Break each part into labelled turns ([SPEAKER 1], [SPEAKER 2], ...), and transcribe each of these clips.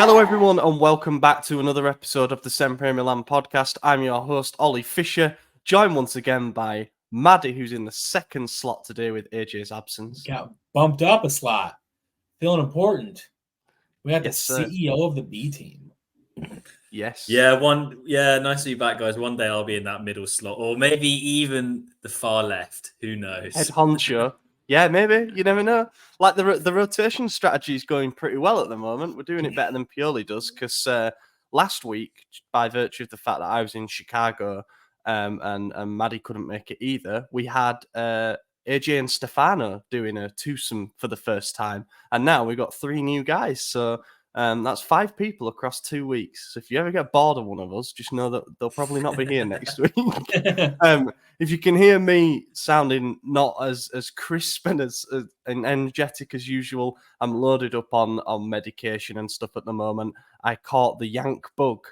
[SPEAKER 1] Hello, everyone, and welcome back to another episode of the SempreMilan podcast. I'm your host, Ollie Fisher, joined once again by Maddie, who's in the second slot today with AJ's absence.
[SPEAKER 2] Got bumped up a slot. Feeling important. We have the
[SPEAKER 1] sir.
[SPEAKER 2] CEO of the B team.
[SPEAKER 1] Yes.
[SPEAKER 3] Yeah, nice to be back, guys. One day I'll be in that middle slot, or maybe even the far left. Who knows?
[SPEAKER 1] Head honcho. Yeah, maybe. You never know. Like the rotation strategy is going pretty well at the moment. We're doing it better than Pioli does because last week, by virtue of the fact that I was in Chicago and Maddie couldn't make it either, we had AJ and Stefano doing a twosome for the first time. And now we've got 3 new guys. So that's 5 people across 2 weeks. So if you ever get bored of one of us, just know that they'll probably not be here next week. If you can hear me sounding not as crisp and as energetic as usual, I'm loaded up on medication and stuff at the moment. I caught the yank bug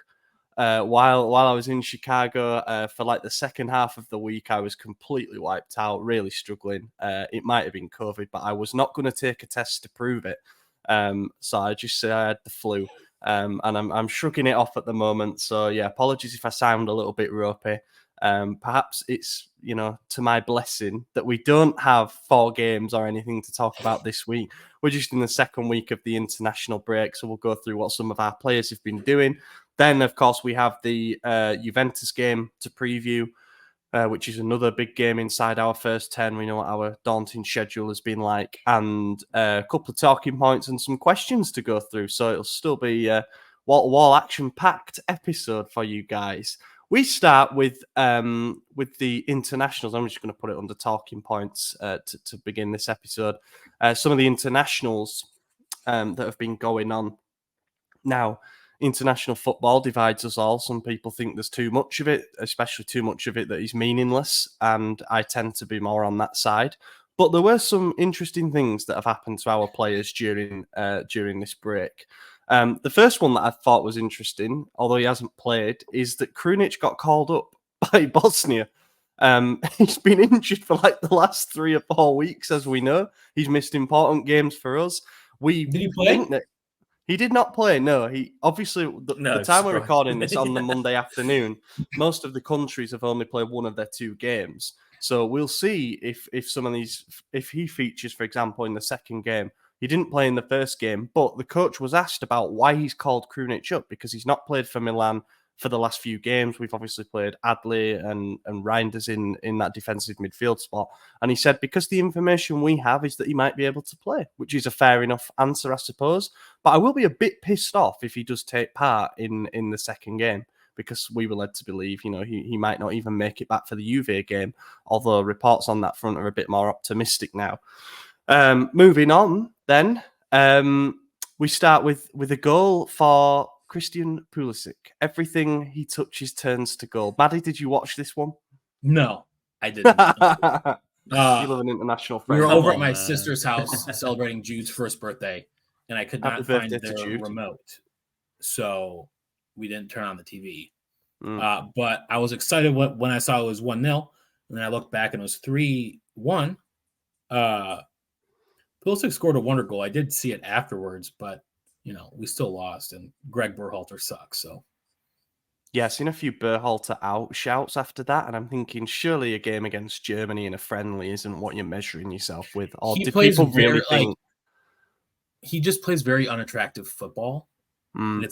[SPEAKER 1] while I was in Chicago for like the second half of the week. I was completely wiped out, really struggling. It might have been COVID, but I was not going to take a test to prove it. So I just say I had the flu, and I'm shrugging it off at the moment. So yeah, apologies if I sound a little bit ropey. Perhaps it's, to my blessing that we don't have 4 games or anything to talk about this week. We're just in the second week of the international break, so we'll go through what some of our players have been doing. Then, of course, we have the Juventus game to preview, which is another big game inside our first 10. We know what our daunting schedule has been like, and a couple of talking points and some questions to go through. So it'll still be a wall-to-wall action-packed episode for you guys. We start with the internationals. I'm just going to put it under talking points to begin this episode. Some of the internationals that have been going on. Now, international football divides us all. Some people think there's too much of it, especially too much of it that is meaningless, and I tend to be more on that side. But there were some interesting things that have happened to our players during this break. The first one that I thought was interesting, although he hasn't played, is that Krunic got called up by Bosnia. He's been injured for like the last 3 or 4 weeks, as we know. He's missed important games for us.
[SPEAKER 2] Did he play?
[SPEAKER 1] He did not play, no. He obviously, the time we're recording this on the Monday afternoon, most of the countries have only played one of their 2 games. So we'll see if some of these, if he features, for example, in the second game. He didn't play in the first game, but the coach was asked about why he's called Krunic up, because he's not played for Milan for the last few games. We've obviously played Adli and Reinders in that defensive midfield spot. And he said, because the information we have is that he might be able to play, which is a fair enough answer, I suppose. But I will be a bit pissed off if he does take part in the second game, because we were led to believe, he might not even make it back for the Juve game, although reports on that front are a bit more optimistic now. Moving on, then, we start with a goal for Christian Pulisic. Everything he touches turns to gold. Maddie, did you watch this one?
[SPEAKER 2] No, I didn't.
[SPEAKER 1] You love an international friend.
[SPEAKER 2] We were over at my sister's house celebrating Jude's first birthday, and I could not find their remote. So we didn't turn on the TV. But I was excited when I saw it was 1-0, and then I looked back and it was 3-1. Pulisic scored a wonder goal. I did see it afterwards, but we still lost, and Greg Berhalter sucks. So,
[SPEAKER 1] yeah, I've seen a few Berhalter out shouts after that, and I'm thinking surely a game against Germany in a friendly isn't what you're measuring yourself with. Or do people really think
[SPEAKER 2] he just plays very unattractive football? And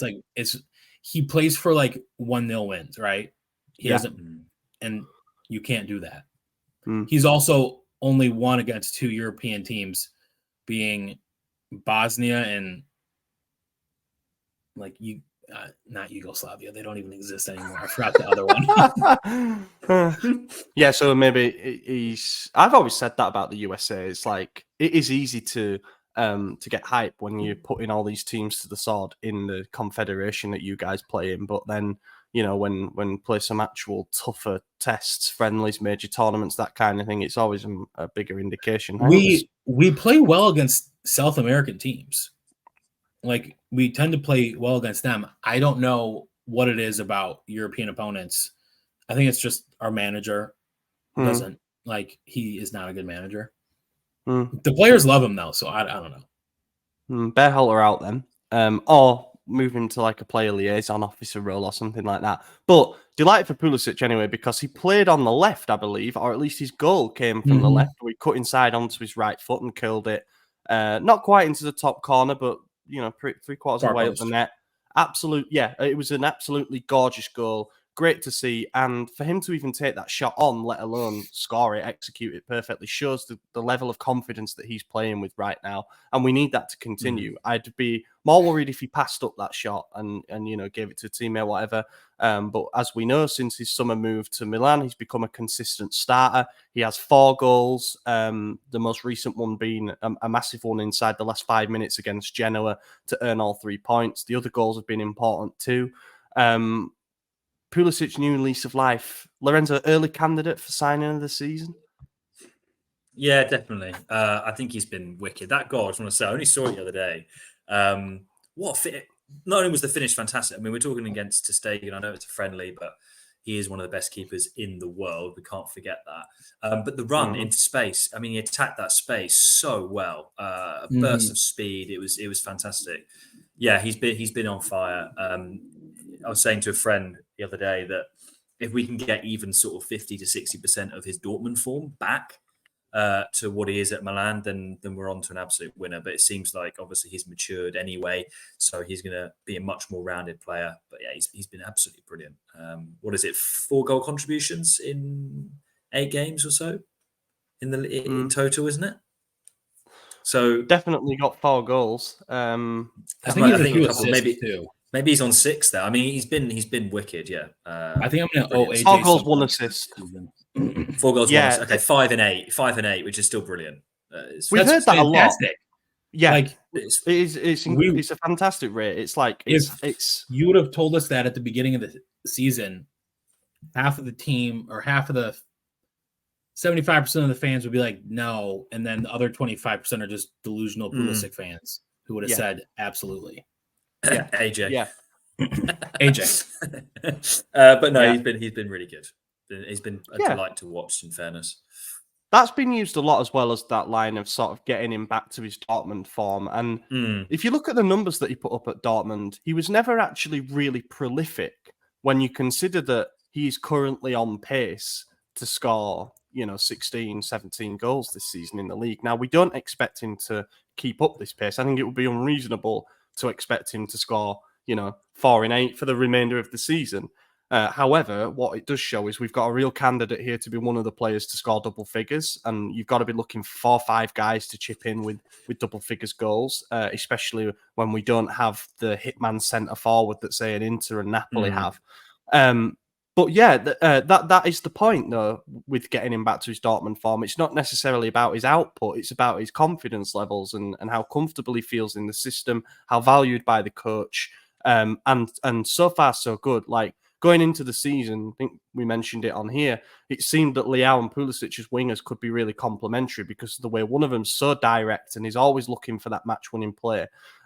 [SPEAKER 2] he plays for like 1-0 wins, right? He doesn't, and you can't do that. He's also only won against 2 European teams, being Bosnia and not Yugoslavia. They don't even exist anymore. I forgot the other one.
[SPEAKER 1] Yeah, so maybe I've always said that about the USA. It's like it is easy to get hype when you're putting all these teams to the sword in the confederation that you guys play in, but then when play some actual tougher tests, friendlies, major tournaments, that kind of thing, it's always a bigger indication.
[SPEAKER 2] We play well against South American teams. Like, we tend to play well against them. I don't know what it is about European opponents. I think it's just our manager doesn't he is not a good manager. The players love him though, so I don't know.
[SPEAKER 1] Berhalter out then. Or move him to like a player liaison officer role or something like that. But delighted for Pulisic anyway, because he played on the left, I believe, or at least his goal came from the left. We cut inside onto his right foot and curled it. Not quite into the top corner, but you know, 3/4 of the way up the net. It was an absolutely gorgeous goal. Great to see. And for him to even take that shot on, let alone score it, execute it perfectly, shows the level of confidence that he's playing with right now. And we need that to continue. I'd be more worried if he passed up that shot and you know, gave it to a teammate or whatever. But as we know, since his summer move to Milan, he's become a consistent starter. He has 4 goals, the most recent one being a massive one inside the last 5 minutes against Genoa to earn all 3 points. The other goals have been important too. Pulisic, new lease of life. Lorenzo, early candidate for signing of the season?
[SPEAKER 3] Yeah, definitely. I think he's been wicked. That goal, I just want to say, I only saw it the other day. What a fit. Not only was the finish fantastic, I mean, we're talking against Ter Stegen. I know it's a friendly, but he is one of the best keepers in the world. We can't forget that. But the run into space, I mean, he attacked that space so well. A burst of speed. It was fantastic. Yeah, he's been on fire. I was saying to a friend the other day that if we can get even sort of 50 to 60% of his Dortmund form back to what he is at Milan, then we're on to an absolute winner. But it seems like obviously he's matured anyway, so he's going to be a much more rounded player. But yeah, he's been absolutely brilliant. What is it? 4 goal contributions in 8 games or so in total, isn't it? So
[SPEAKER 1] definitely got 4 goals.
[SPEAKER 2] I think a couple,
[SPEAKER 3] maybe
[SPEAKER 2] too.
[SPEAKER 3] Maybe he's on 6 there. I mean, he's been wicked. Yeah.
[SPEAKER 2] I think I'm going to AJ
[SPEAKER 1] 4 goals, 1 assist.
[SPEAKER 3] 4 goals, 1 assist. Okay, 5 and 8. 5 and 8, which is still brilliant.
[SPEAKER 1] We've heard that
[SPEAKER 2] fantastic.
[SPEAKER 1] A lot. Yeah,
[SPEAKER 2] like
[SPEAKER 1] it's a fantastic rate. It's like it's.
[SPEAKER 2] You would have told us that at the beginning of the season, half of the team or half of the 75% of the fans would be like, no, and then the other 25% are just delusional Pulisic fans who would have said absolutely.
[SPEAKER 3] Yeah, AJ.
[SPEAKER 1] Yeah,
[SPEAKER 2] AJ.
[SPEAKER 3] But no, he's been really good. He's been a delight to watch. In fairness,
[SPEAKER 1] that's been used a lot as well as that line of sort of getting him back to his Dortmund form. And if you look at the numbers that he put up at Dortmund, he was never actually really prolific. When you consider that he's currently on pace to score, 16, 17 goals this season in the league. Now, we don't expect him to keep up this pace. I think it would be unreasonable to expect him to score, 4 in 8 for the remainder of the season. However, what it does show is we've got a real candidate here to be one of the players to score double figures, and you've got to be looking for 4 or 5 guys to chip in with double figures goals, especially when we don't have the hitman centre forward that, say, an Inter and Napoli have. But yeah, that is the point, though, with getting him back to his Dortmund form. It's not necessarily about his output. It's about his confidence levels and how comfortable he feels in the system, how valued by the coach. And so far, so good. Like, going into the season, I think we mentioned it on here, it seemed that Leao and Pulisic as wingers could be really complementary because of the way one of them's so direct and he's always looking for that match-winning play.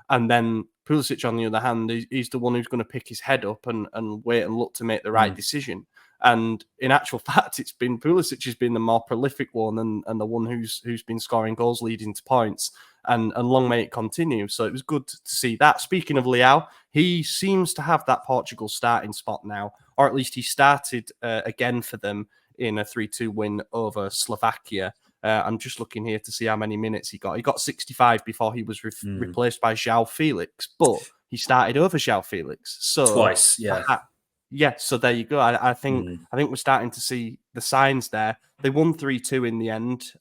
[SPEAKER 1] And then Pulisic, on the other hand, he's the one who's going to pick his head up and wait and look to make the right decision. And in actual fact, it's been Pulisic has been the more prolific one and the one who's been scoring goals, leading to points. And long may it continue. So it was good to see that. Speaking of Leao, he seems to have that Portugal starting spot now, or at least he started again for them in a 3-2 win over Slovakia. I'm just looking here to see how many minutes he got. He got 65 before he was replaced by João Felix, but he started over João Felix. So
[SPEAKER 3] twice, yeah.
[SPEAKER 1] So there you go. I think we're starting to see the signs there. They won 3-2 in the end,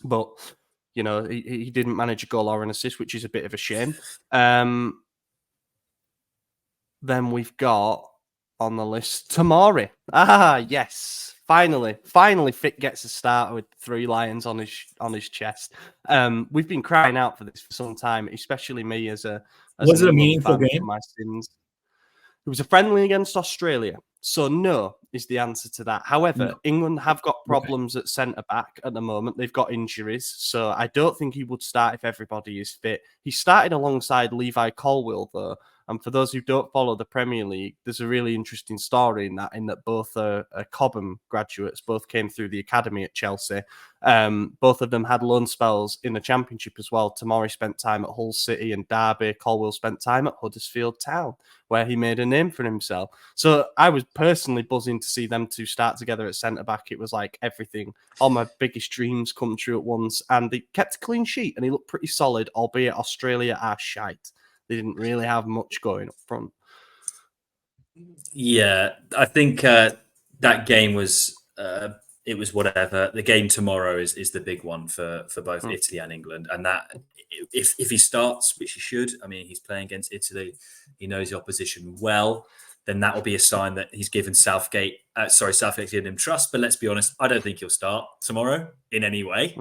[SPEAKER 1] but he didn't manage a goal or an assist, which is a bit of a shame. Then we've got on the list Tomori. Yes. Finally, Fit gets a start with 3 lions on his chest. We've been crying out for this for some time, especially me as
[SPEAKER 2] was it a meaningful game?
[SPEAKER 1] My sins. It was a friendly against Australia, so no is the answer to that. However, England have got problems at centre back at the moment. They've got injuries, so I don't think he would start if everybody is fit. He started alongside Levi Colwill though, And for those who don't follow the Premier League, there's a really interesting story in that both are Cobham graduates, both came through the academy at Chelsea. Both of them had loan spells in the Championship as well. Tomori spent time at Hull City and Derby. Colwill spent time at Huddersfield Town, where he made a name for himself. So I was personally buzzing to see them two start together at centre-back. It was like everything, all my biggest dreams come true at once. And they kept a clean sheet and he looked pretty solid, albeit Australia are shite. They didn't really have much going up front.
[SPEAKER 3] Yeah, I think that game was it was whatever. The game tomorrow is the big one for both Italy and England, and that if he starts, which he should, I mean, he's playing against Italy, he knows the opposition well. Then that will be a sign that he's given Southgate's given him trust. But let's be honest, I don't think he'll start tomorrow in any way.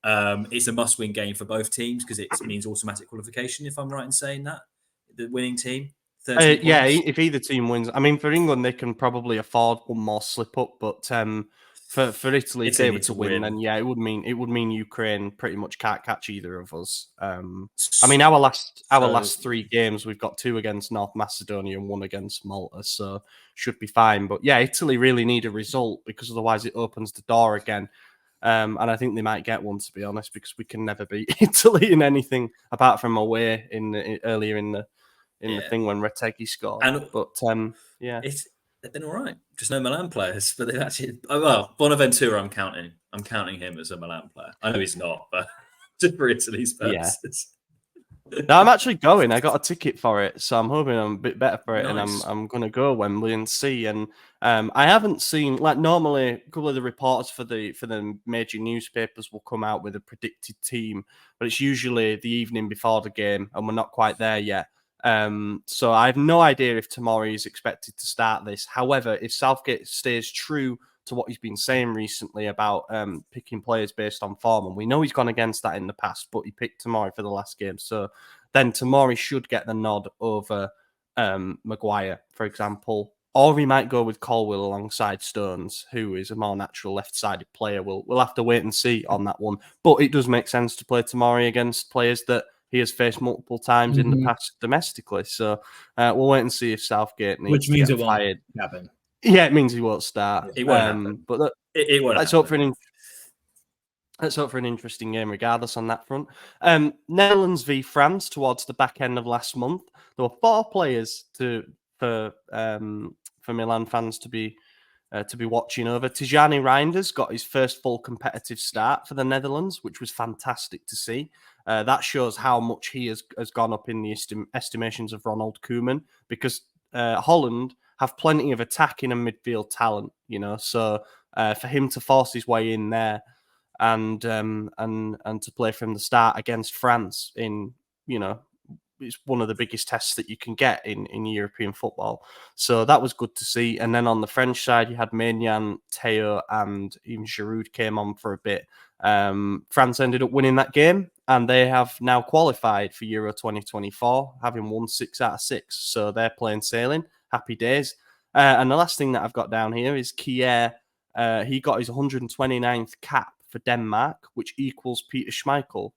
[SPEAKER 3] It's a must-win game for both teams because it means automatic qualification. If I'm right in saying that, the winning team.
[SPEAKER 1] Yeah, if either team wins, I mean, for England they can probably afford one more slip up, but for Italy, if they were to win, then yeah, it would mean Ukraine pretty much can't catch either of us. I mean, our last 3 games, we've got 2 against North Macedonia and 1 against Malta, so should be fine. But yeah, Italy really need a result because otherwise it opens the door again. And I think they might get one, to be honest, because we can never beat Italy in anything apart from away earlier in the thing when Retegui scored. Yeah,
[SPEAKER 3] they've been all right. Just no Milan players, but they've actually. Oh, well, Bonaventura, I'm counting him as a Milan player. I know he's not, but just for Italy's purposes.
[SPEAKER 1] Yeah. No, I'm actually going. I got a ticket for it, so I'm hoping I'm a bit better for it,
[SPEAKER 3] Nice.
[SPEAKER 1] and I'm going to go Wembley and see. And I haven't seen, like, normally a couple of the reports for the major newspapers will come out with a predicted team, but it's usually the evening before the game, and we're not quite there yet. So I have no idea if Tomori is expected to start this. However, if Southgate stays true to what he's been saying recently about picking players based on form, and we know he's gone against that in the past, but he picked Tomori for the last game. So then Tomori should get the nod over Maguire, for example. Or he might go with Colwill alongside Stones, who is a more natural left-sided player. We'll have to wait and see on that one. But it does make sense to play Tomori against players that he has faced multiple times in the past domestically. So we'll wait and see if Southgate needs to get fired.
[SPEAKER 2] Won't happen.
[SPEAKER 1] Yeah, it means he won't start.
[SPEAKER 3] It won't happen.
[SPEAKER 1] But
[SPEAKER 3] it won't
[SPEAKER 1] let's hope for an interesting game regardless on that front. Netherlands v France towards the back end of last month. There were 4 players for Milan fans to be watching over. Tijani Reinders got his first full competitive start for the Netherlands, which was fantastic to see. That shows how much he has gone up in the estimations of Ronald Koeman, because Holland have plenty of attacking and midfield talent, so for him to force his way in there and to play from the start against France it's one of the biggest tests that you can get in European football. So that was good to see. And then on the French side, you had Maignan, Theo, and even Giroud came on for a bit. France ended up winning that game, and they have now qualified for Euro 2024, having won 6 out of 6. So they're plain sailing. Happy days. And the last thing that I've got down here is Kier. He got his 129th cap for Denmark, which equals Peter Schmeichel,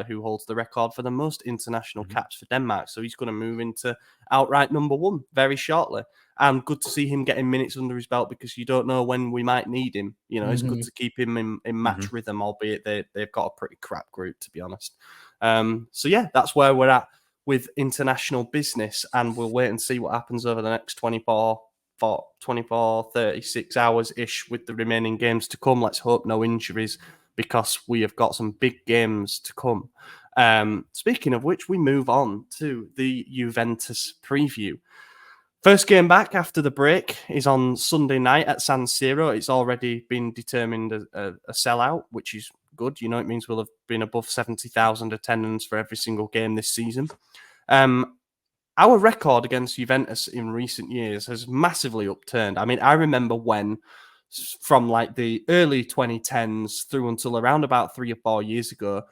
[SPEAKER 1] who holds the record for the most international caps for Denmark. So he's going to move into outright number 1 very shortly. And good to see him getting minutes under his belt, because you don't know when we might need him. It's good to keep him in match rhythm, albeit they've got a pretty crap group, to be honest. So yeah, that's where we're at with international business, and we'll wait and see what happens over the next 24, 36 hours-ish with the remaining games to come. Let's hope no injuries, because we have got some big games to come. Speaking of which, we move on to the Juventus preview. First game back after the break is on Sunday night at San Siro. It's already been determined a sellout, which is good. It means we'll have been above 70,000 attendance for every single game this season. Our record against Juventus in recent years has massively upturned. I mean, I remember when, from like the early 2010s through until around about 3 or 4 years ago,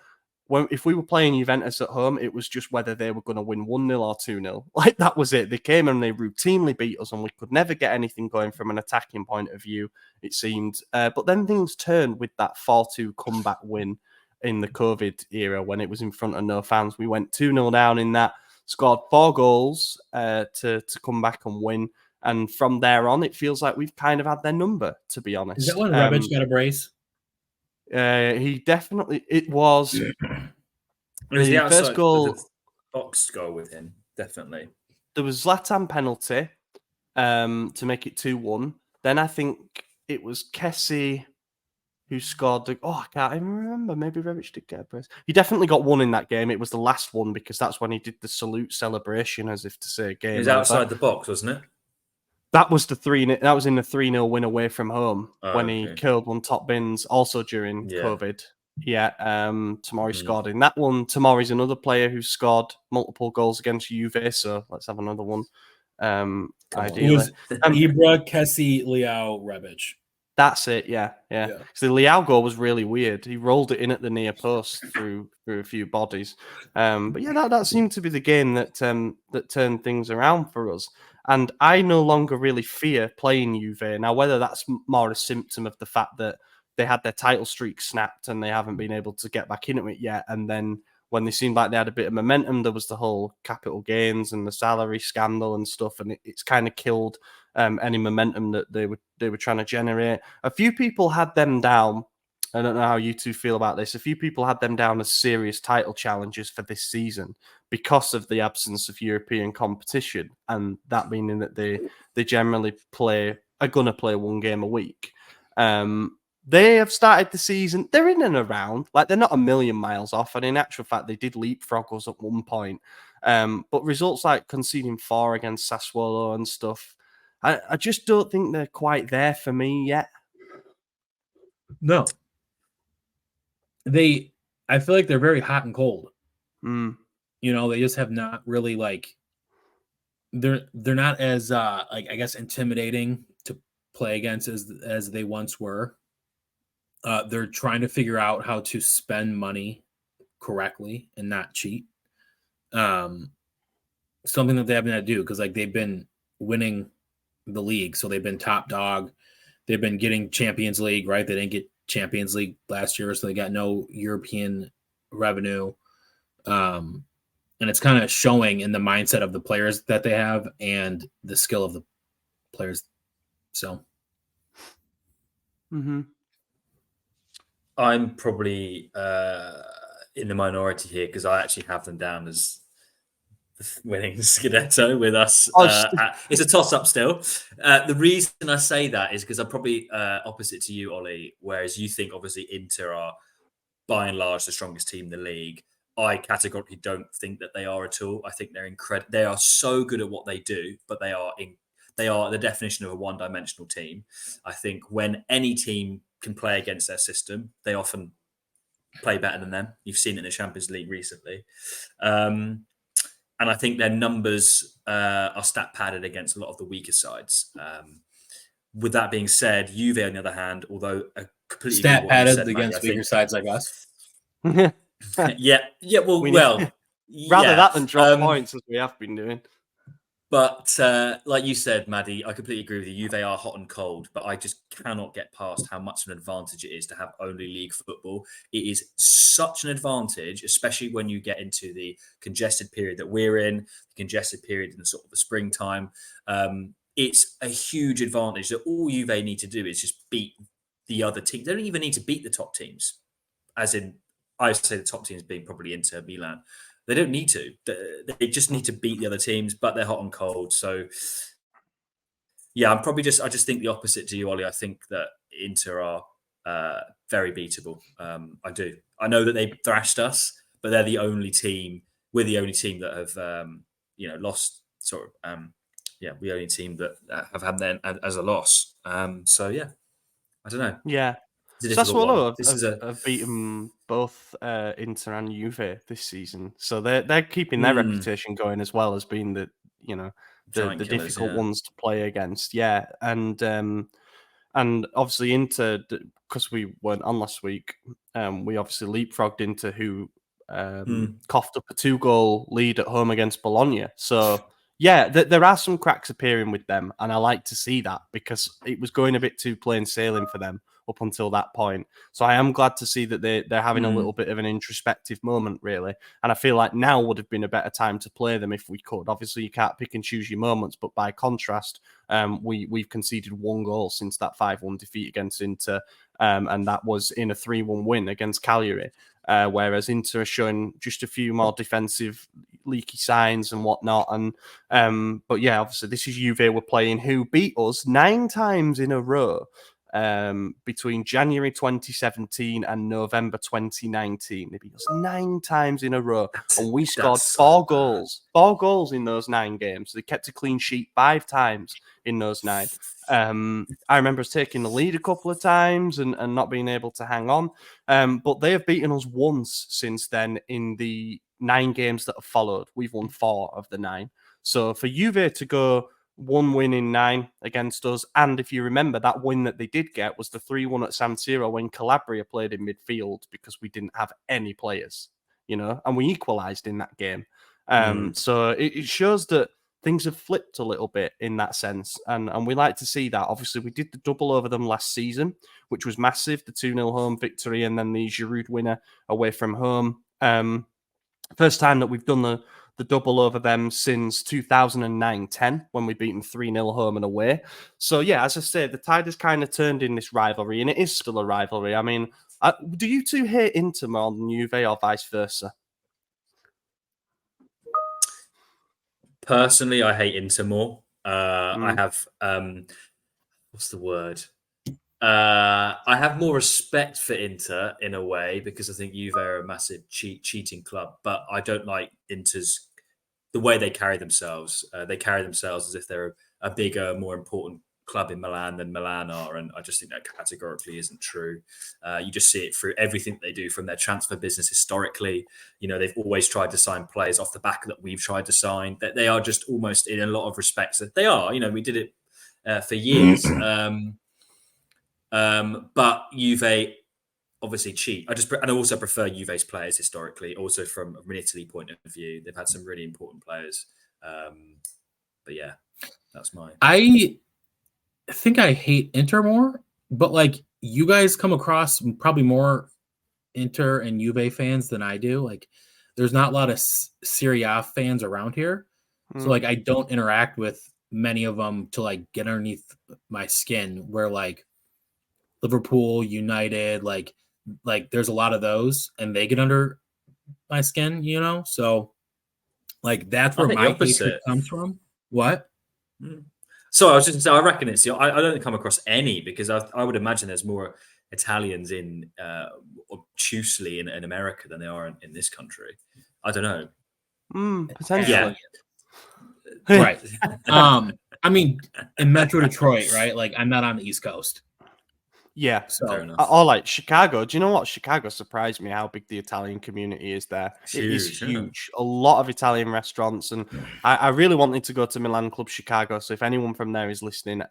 [SPEAKER 1] if we were playing Juventus at home, it was just whether they were going to win 1-0 or 2-0. Like, that was it. They came and they routinely beat us, and we could never get anything going from an attacking point of view, it seemed. But then things turned with that 4-2 comeback win in the COVID era when it was in front of no fans. We went 2-0 down in that, scored 4 goals to come back and win. And from there on, it feels like we've kind of had their number, to be honest.
[SPEAKER 2] Is that when Rebic got a brace?
[SPEAKER 1] He definitely, it was.
[SPEAKER 3] It was the
[SPEAKER 1] first
[SPEAKER 3] outside
[SPEAKER 1] goal.
[SPEAKER 3] the box goal with him, definitely.
[SPEAKER 1] There was Zlatan penalty to make it 2-1. Then I think it was Kessie who scored the. Oh, I can't even remember. Maybe Rebic did get a brace. He definitely got one in that game. It was the last one because that's when he did the salute celebration, as if to say game.
[SPEAKER 3] It was outside the box, wasn't it?
[SPEAKER 1] That was the 3-0. That was in the 3-0 win away from home when
[SPEAKER 3] okay.
[SPEAKER 1] he curled one top bins. Also during COVID. Yeah, Tomori scored in that one. Tomori's another player who scored multiple goals against Juve, so let's have another one. Ideally,
[SPEAKER 2] it was Ibra, Kessie, Leao, Rebic.
[SPEAKER 1] That's it. Yeah. So the Leao goal was really weird. He rolled it in at the near post through a few bodies. But yeah, that seemed to be the game that turned things around for us. And I no longer really fear playing Juve now. Whether that's more a symptom of the fact that they had their title streak snapped and they haven't been able to get back into it yet. And then when they seemed like they had a bit of momentum, there was the whole capital gains and the salary scandal and stuff. And it's kind of killed any momentum that they were trying to generate. A few people had them down. I don't know how you two feel about this. A few people had them down as serious title challenges for this season because of the absence of European competition. And that meaning that they generally are going to play one game a week. They have started the season. They're in and around. Like, they're not a million miles off. And in actual fact, they did leapfrog us at one point. But results like conceding 4 against Sassuolo and stuff, I just don't think they're quite there for me yet.
[SPEAKER 2] No. I feel like they're very hot and cold.
[SPEAKER 1] Mm.
[SPEAKER 2] You know, they just have not really they're not as I guess intimidating to play against as they once were. They're trying to figure out how to spend money correctly and not cheat. Something that they haven't had to do because they've been winning the league, so they've been top dog. They've been getting Champions League, right? They didn't get Champions League last year, so they got no European revenue. And it's kind of showing in the mindset of the players that they have and the skill of the players. So,
[SPEAKER 3] I'm probably in the minority here because I actually have them down as winning Scudetto with us. It's a toss-up still. The reason I say that is because I'm probably opposite to you, Ollie, whereas you think obviously Inter are by and large the strongest team in the league. I categorically don't think that they are at all. I think they're incredible. They are so good at what they do, but they are the definition of a one-dimensional team. I think when any team can play against their system, they often play better than them. You've seen it in the Champions League recently. And I think their numbers are stat padded against a lot of the weaker sides. With that being said, Juve, on the other hand, although a completely
[SPEAKER 2] stat padded against weaker sides like us.
[SPEAKER 3] yeah. Well,
[SPEAKER 1] rather that than drop points as we have been doing.
[SPEAKER 3] But like you said, Maddie, I completely agree with you. Juve are hot and cold, but I just cannot get past how much of an advantage it is to have only league football. It is such an advantage, especially when you get into the congested period that we're in, the congested period in the sort of the springtime. It's a huge advantage that all Juve need to do is just beat the other teams. They don't even need to beat the top teams, as in, I say the top teams being probably Inter, Milan. They don't need to. They just need to beat the other teams, but they're hot and cold. So, yeah, I just think the opposite to you, Ollie. I think that Inter are very beatable. I do. I know that they thrashed us, but they're the only team. We're the only team that have, lost. Sort of, we're the only team that have had them as a loss. So, yeah, I don't know.
[SPEAKER 1] Yeah. Sassuolo have beaten both Inter and Juve this season, so they're keeping their reputation going as well as being the difficult ones to play against. Yeah, and obviously Inter, because we weren't on last week, we obviously leapfrogged Inter, who coughed up a 2-goal lead at home against Bologna. So yeah, there are some cracks appearing with them, and I like to see that because it was going a bit too plain sailing for them up until that point. So I am glad to see that they're having a little bit of an introspective moment, really. And I feel like now would have been a better time to play them if we could. Obviously, you can't pick and choose your moments, but by contrast, we've conceded 1 goal since that 5-1 defeat against Inter, and that was in a 3-1 win against Cagliari. Whereas Inter are showing just a few more defensive leaky signs and whatnot. And but yeah, obviously this is Juve we're playing, who beat us 9 times in a row between January 2017 and November 2019. They beat us 9 times in a row, and we scored 4 goals. 4 goals in those 9 games. They kept a clean sheet 5 times in those 9. I remember us taking the lead a couple of times and not being able to hang on. But they have beaten us once since then in the 9 games that have followed. We've won 4 of the 9. So for Juve to go 1 win in 9 against us, and if you remember, that win that they did get was the 3-1 at San Siro when Calabria played in midfield because we didn't have any players, and we equalised in that game. So it shows that things have flipped a little bit in that sense, and we like to see that. Obviously, we did the double over them last season, which was massive, the 2-0 home victory, and then the Giroud winner away from home. First time that we've done the double over them since 2009-10, when we beat them 3-0 home and away. So, yeah, as I said, the tide has kind of turned in this rivalry, and it is still a rivalry. I mean, do you two hate Inter more than Juve or vice versa?
[SPEAKER 3] Personally, I hate Inter more. I have, what's the word? I have more respect for Inter in a way because I think Juve are a massive cheating club, but I don't like Inter's the way they carry themselves. They carry themselves as if they're a bigger, more important club in Milan than Milan are, and I just think that categorically isn't true. You just see it through everything they do from their transfer business historically. They've always tried to sign players off the back that we've tried to sign. That they are just almost in a lot of respects that they are. We did it for years. But Juve obviously cheat. I also prefer Juve's players historically, also from an Italy point of view. They've had some really important players. But yeah, that's mine.
[SPEAKER 2] I think I hate Inter more, but you guys come across probably more Inter and Juve fans than I do. There's not a lot of Serie A fans around here. So I don't interact with many of them to get underneath my skin, where Liverpool, United, there's a lot of those and they get under my skin, So that's where my hatred comes from. What?
[SPEAKER 3] So I was just going to say, I reckon it's, I don't come across any because I would imagine there's more Italians in obtusely in America than they are in this country. I don't know.
[SPEAKER 1] Potentially.
[SPEAKER 3] Yeah.
[SPEAKER 2] Right. I mean, in Metro Detroit, right? I'm not on the East Coast.
[SPEAKER 1] Yeah,
[SPEAKER 2] so,
[SPEAKER 3] fair enough.
[SPEAKER 1] Or Chicago. Do you know what? Chicago surprised me how big the Italian community is there.
[SPEAKER 3] Huge,
[SPEAKER 1] it is huge. A lot of Italian restaurants, and I really wanted to go to Milan Club Chicago. So if anyone from there is listening,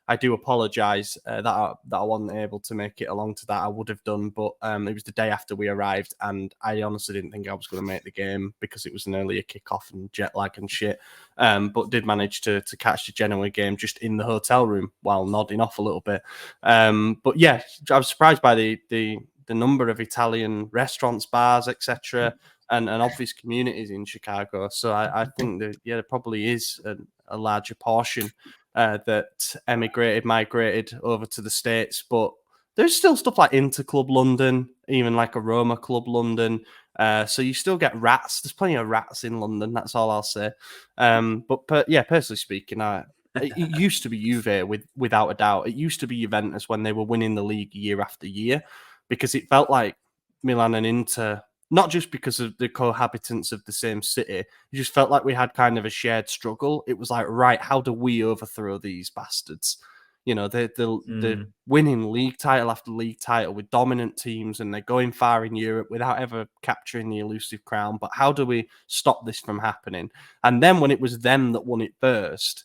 [SPEAKER 1] I do apologise that I wasn't able to make it along to that. I would have done, but it was the day after we arrived, and I honestly didn't think I was going to make the game because it was an earlier kickoff and jet lag and shit. But did manage to catch the Genoa game just in the hotel room while nodding off a little bit. But yeah, I was surprised by the number of Italian restaurants, bars, etc., and obvious communities in Chicago. So I think that there probably is a larger portion that migrated over to the States, but there's still stuff like Interclub London, even a Roma Club London. So you still get rats. There's plenty of rats in London. That's all I'll say. But yeah, personally speaking, it used to be Juve without a doubt. It used to be Juventus when they were winning the league year after year, because it felt like Milan and Inter, not just because of the cohabitants of the same city, it just felt like we had kind of a shared struggle. It was right, how do we overthrow these bastards? They're winning league title after league title with dominant teams, and they're going far in Europe without ever capturing the elusive crown. But how do we stop this from happening? And then when it was them that won it first,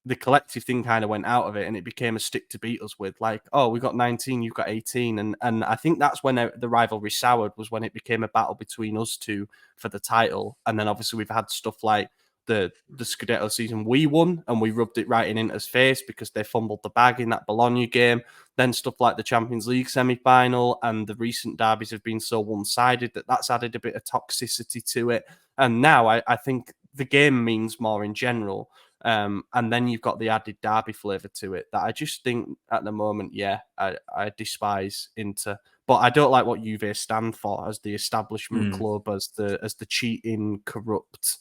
[SPEAKER 1] the collective thing kind of went out of it, and it became a stick to beat us with. Oh, we got 19, you've got 18. And I think that's when the rivalry soured, was when it became a battle between us two for the title. And then obviously we've had stuff like the Scudetto season we won, and we rubbed it right in Inter's face because they fumbled the bag in that Bologna game. Then stuff like the Champions League semi-final and the recent derbies have been so one-sided that's added a bit of toxicity to it. And now I think the game means more in general. And then you've got the added derby flavour to it that I just think at the moment, I despise Inter. But I don't like what Juve stand for as the establishment club, as the cheating, corrupt.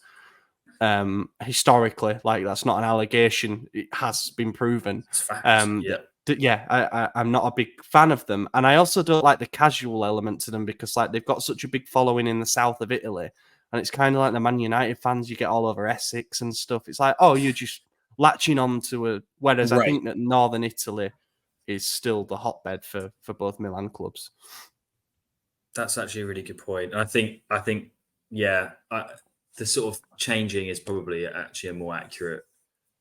[SPEAKER 1] Historically, like that's not an allegation; it has been proven.
[SPEAKER 3] It's fact.
[SPEAKER 1] I'm not a big fan of them, and I also don't like the casual element to them because like they've got such a big following in the south of Italy, and it's kind of like the Man United fans you get all over Essex and stuff. It's like, oh, you're just latching on to a. Whereas I think that Northern Italy is still the hotbed for both Milan clubs.
[SPEAKER 3] That's actually a really good point. I think, the sort of changing is probably actually a more accurate,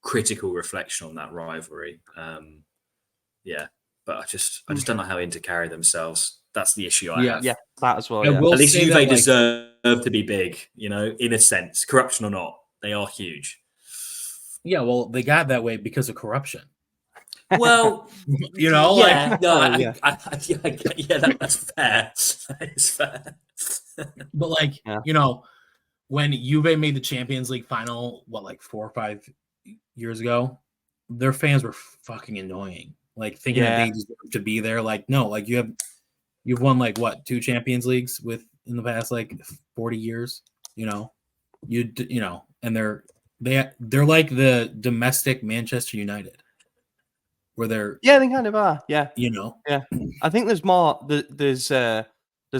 [SPEAKER 3] critical reflection on that rivalry. But I just don't know how Inter carry themselves. That's the issue I have.
[SPEAKER 1] Yeah, that as well.
[SPEAKER 2] I will
[SPEAKER 3] At least
[SPEAKER 2] say
[SPEAKER 3] Juve
[SPEAKER 2] that,
[SPEAKER 3] deserve to be big, in a sense, corruption or not, they are huge.
[SPEAKER 2] Yeah, well, they got that way because of corruption.
[SPEAKER 3] Well, that's fair. That is fair.
[SPEAKER 2] But when Juve made the Champions League final, 4 or 5 years ago, their fans were fucking annoying. Like thinking that they deserve to be there. Like, no, like you've won 2 Champions Leagues in the past 40 years. And they're like the domestic Manchester United. Where they're
[SPEAKER 1] they kind of are, I think there's more. There's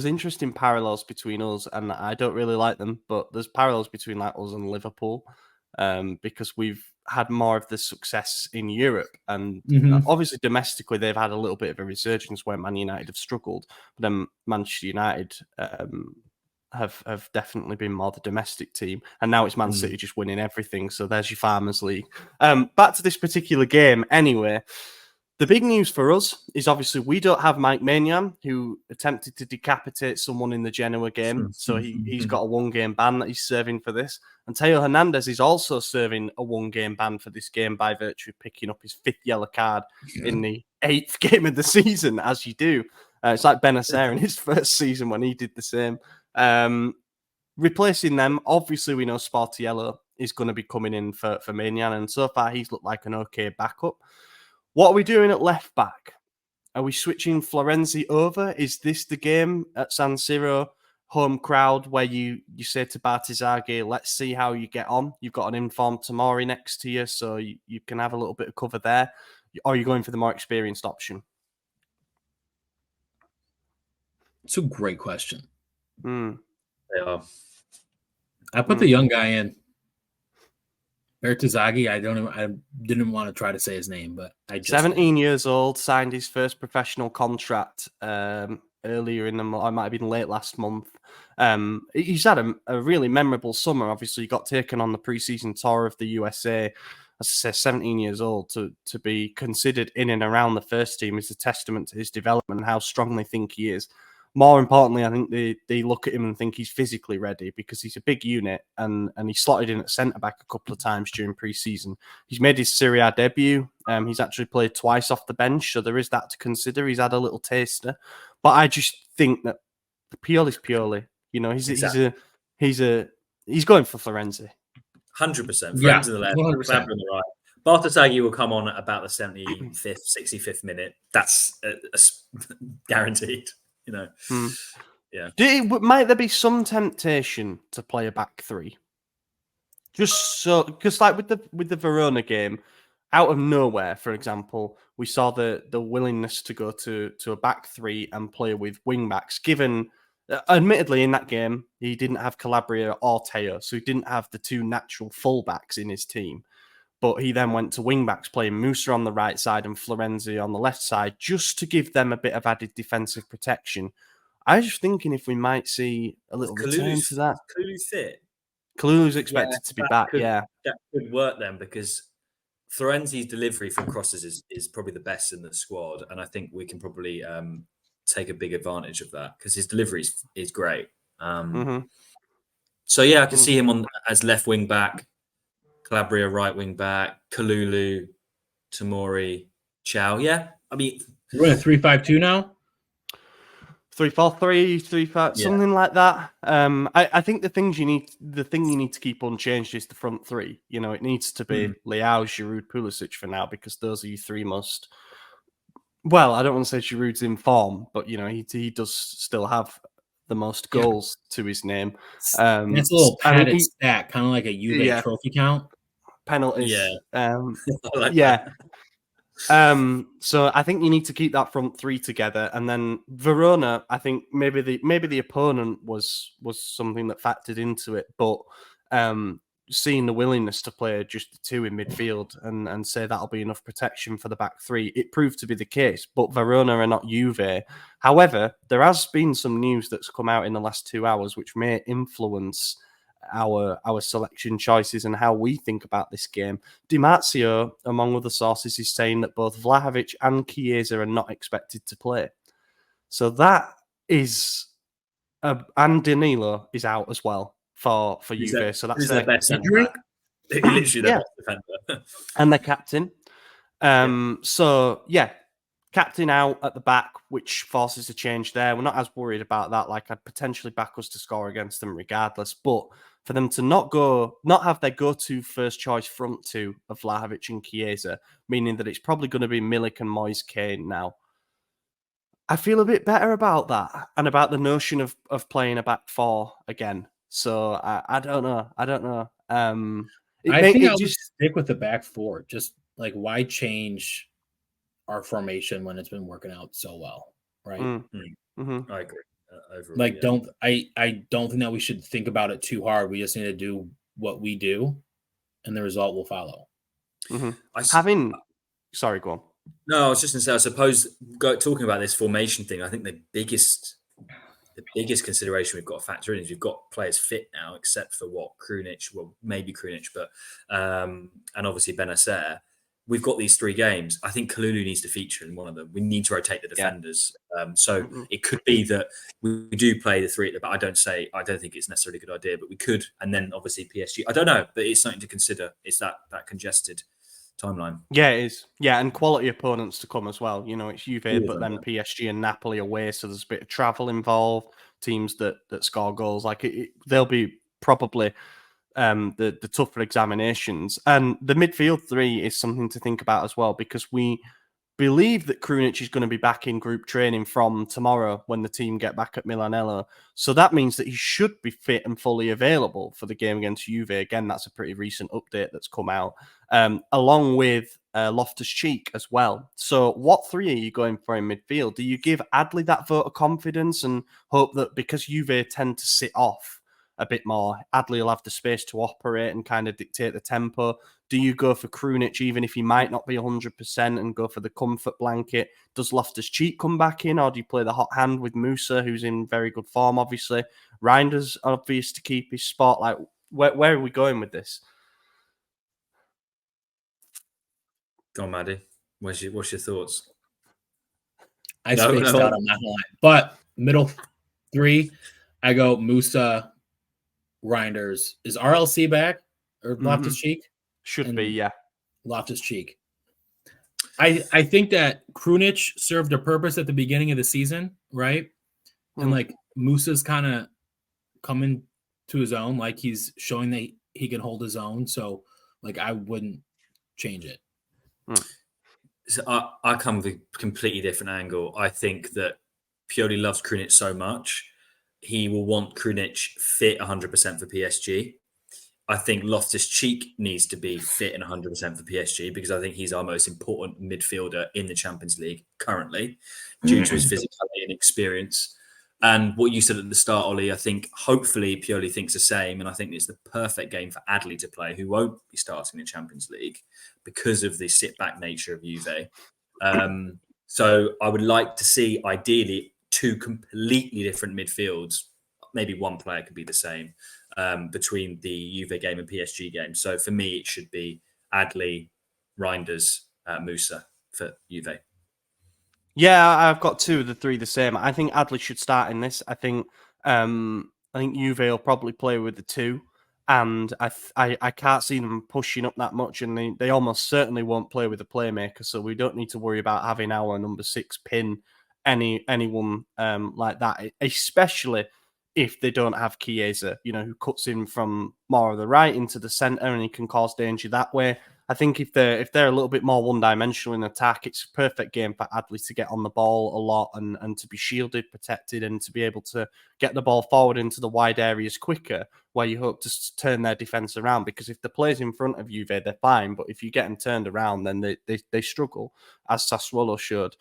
[SPEAKER 1] interesting parallels between us, and I don't really like them, but there's parallels between us and Liverpool, because we've had more of the success in Europe, and obviously domestically they've had a little bit of a resurgence where Man United have struggled, but then Manchester United have definitely been more the domestic team, and now it's Man City just winning everything. So there's your Farmers League. Back to this particular game anyway. The big news for us is obviously we don't have Mike Maignan, who attempted to decapitate someone in the Genoa game. So he's got a 1-game ban that he's serving for this. And Teo Hernandez is also serving a 1-game ban for this game by virtue of picking up his 5th yellow card in the 8th game of the season, as you do. It's like Benacer in his first season when he did the same. Replacing them, obviously we know Sportiello is going to be coming in for Maignan, and so far he's looked like an okay backup. What are we doing at left back? Are we switching Florenzi over? Is this the game at San Siro, home crowd, where you say to Bartizaghi, let's see how you get on? You've got an informed Tomori next to you, so you can have a little bit of cover there. Or are you going for the more experienced option?
[SPEAKER 2] It's a great question.
[SPEAKER 3] They are.
[SPEAKER 2] I put the young guy in. Bartizaghi, I didn't want to try to say his name, but
[SPEAKER 1] 17 years old, signed his first professional contract earlier in the month. I might have been late last month. He's had a really memorable summer. Obviously, he got taken on the preseason tour of the USA. As I say, 17 years old to be considered in and around the first team is a testament to his development and how strong they think he is. More importantly, I think they look at him and think he's physically ready because he's a big unit and he slotted in at centre-back a couple of times during pre-season. He's made his Serie A debut. He's actually played twice off the bench, so there is that to consider. He's had a little taster. But I just think that Pioli's Pioli. He's going for Florenzi.
[SPEAKER 3] 100%.
[SPEAKER 2] Yeah,
[SPEAKER 3] Florenzi on the left,
[SPEAKER 2] 100%.
[SPEAKER 3] Fabio on the right. Bartizaghi will come on at about the 75th, 65th minute. That's guaranteed.
[SPEAKER 1] Might there be some temptation to play a back 3? Just so, because with the Verona game, out of nowhere, for example, we saw the willingness to go to a back 3 and play with wing backs. Given, admittedly, in that game he didn't have Calabria or Teo, so he didn't have the 2 natural fullbacks in his team. But he then went to wing-backs, playing Musa on the right side and Florenzi on the left side, just to give them a bit of added defensive protection. I was just thinking if we might see a little return to that.
[SPEAKER 3] Kalulu fit?
[SPEAKER 1] Kalulu's expected to be back,
[SPEAKER 3] That could work then, because Florenzi's delivery from crosses is probably the best in the squad, and I think we can probably take a big advantage of that, because his delivery is great. So, I can see him on as left wing-back. Calabria right wing back, Kalulu, Tomori, Chow. Yeah, I mean,
[SPEAKER 2] we're in a 3-5-2 now.
[SPEAKER 1] 3-4-3, 3-5,
[SPEAKER 3] Yeah.
[SPEAKER 1] something like that. I think the thing you need to keep unchanged is the front three. You know, it needs to be Leao, Giroud, Pulisic for now, because those are your three most. Well, I don't want to say Giroud's in form, but you know he does still have the most goals to his name.
[SPEAKER 2] That's a little padded stat, kind of like a Juve trophy count.
[SPEAKER 1] Penalties.
[SPEAKER 3] Yeah.
[SPEAKER 1] Like yeah. So I think you need to keep that front three together, and then Verona. I think maybe the opponent was something that factored into it, but seeing the willingness to play just the two in midfield and say that'll be enough protection for the back three, it proved to be the case. But Verona are not Juve. However, there has been some news that's come out in the last 2 hours which may influence our selection choices and how we think about this game. Di Marzio, among other sources, is saying that both Vlahovic and Chiesa are not expected to play. So that is, and Danilo is out as well for Juve. So that's
[SPEAKER 3] their best centre back. Literally their best defender.
[SPEAKER 1] And their captain. So yeah, captain out at the back, which forces a change there. We're not as worried about that. Like, I'd potentially back us to score against them regardless. But for them to not have their go-to first choice front two of Vlahovic and Chiesa, meaning that it's probably going to be Milik and Moise Kean now, I feel a bit better about that and about the notion of playing a back four again. So I don't know. I think
[SPEAKER 2] I would stick with the back four. Just like, why change our formation when it's been working out so well, right?
[SPEAKER 3] I agree. Overall,
[SPEAKER 2] like, I don't think that we should think about it too hard. We just need to do what we do, and the result will follow.
[SPEAKER 1] Sorry, go on.
[SPEAKER 3] No, I was just going to say, I suppose, talking about this formation thing, I think the biggest consideration we've got to factor in is we've got players fit now, except for Krunic, well, maybe Krunic, but and obviously Benacer. We've got these 3 games. I think Kalulu needs to feature in one of them. We need to rotate the defenders. So it could be that we do play the 3 at the back. I don't think it's necessarily a good idea, but we could. And then obviously PSG. I don't know, but it's something to consider. It's that congested timeline.
[SPEAKER 1] Yeah, it is. Yeah, and quality opponents to come as well. You know, it's Juve, but then PSG and Napoli away, so there's a bit of travel involved. Teams that score goals, like they'll be probably the tougher examinations. And the midfield 3 is something to think about as well, because we believe that Krunic is going to be back in group training from tomorrow when the team get back at Milanello. So that means that he should be fit and fully available for the game against Juve. Again, that's a pretty recent update that's come out, along with Loftus-Cheek as well. So what 3 are you going for in midfield? Do you give Adli that vote of confidence and hope that because Juve tend to sit off a bit more, Adli will have the space to operate and kind of dictate the tempo? Do you go for Krunic even if he might not be 100% and go for the comfort blanket? Does Loftus-Cheek come back in, or do you play the hot hand with Musa, who's in very good form, obviously? Reinder's obvious to keep his spot. Like, where are we going with this?
[SPEAKER 3] Go on, Maddie. What's your thoughts?
[SPEAKER 2] I spaced out on that line. But middle 3, I go Musa, Reinders. Is RLC back or Loftus-Cheek?
[SPEAKER 1] Should be, yeah.
[SPEAKER 2] Loftus-Cheek. I think that Krunic served a purpose at the beginning of the season, right? And like Musa's kind of coming to his own, like he's showing that he can hold his own. So like I wouldn't change it.
[SPEAKER 3] So I come with a completely different angle. I think that Pioli loves Krunic so much, he will want Krunic fit 100% for PSG. I think Loftus-Cheek needs to be fit and 100% for PSG, because I think he's our most important midfielder in the Champions League currently, due to his physicality and experience. And what you said at the start, Ollie, I think hopefully Pioli thinks the same. And I think it's the perfect game for Adli to play, who won't be starting the Champions League because of the sit-back nature of Juve. So I would like to see, ideally, 2 completely different midfields. Maybe one player could be the same between the Juve game and PSG game. So for me, it should be Adli, Reinders, Musa for Juve.
[SPEAKER 1] Yeah, I've got 2 of the 3 the same. I think Adli should start in this. I think Juve will probably play with the 2. And I can't see them pushing up that much, and they almost certainly won't play with a playmaker. So we don't need to worry about having our number 6 pin anyone like that, especially if they don't have Chiesa, who cuts in from more of the right into the centre, and he can cause danger that way. I think if they're a little bit more one-dimensional in attack, it's a perfect game for Adley to get on the ball a lot and to be shielded, protected, and to be able to get the ball forward into the wide areas quicker, where you hope to turn their defence around. Because if the players in front of Juve, they're fine, but if you get them turned around, then they struggle, as Sassuolo showed.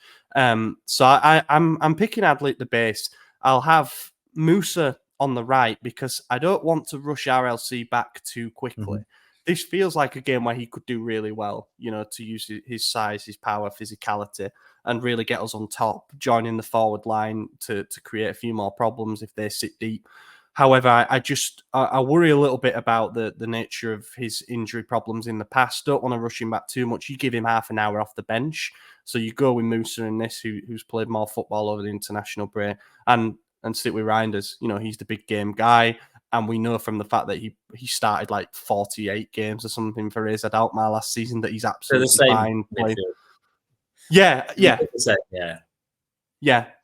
[SPEAKER 1] So I'm picking Adley at the base. I'll have Musa on the right because I don't want to rush RLC back too quickly. Mm-hmm. This feels like a game where he could do really well, to use his size, his power, physicality, and really get us on top, joining the forward line to create a few more problems if they sit deep. However, I worry a little bit about the nature of his injury problems in the past. Don't want to rush him back too much. You give him half an hour off the bench. So you go with Musa in this, who's played more football over the international break, and stick with Reinders. He's the big game guy. And we know from the fact that he started like 48 games or something for AZ Alkmaar last season that he's absolutely fine. Yeah.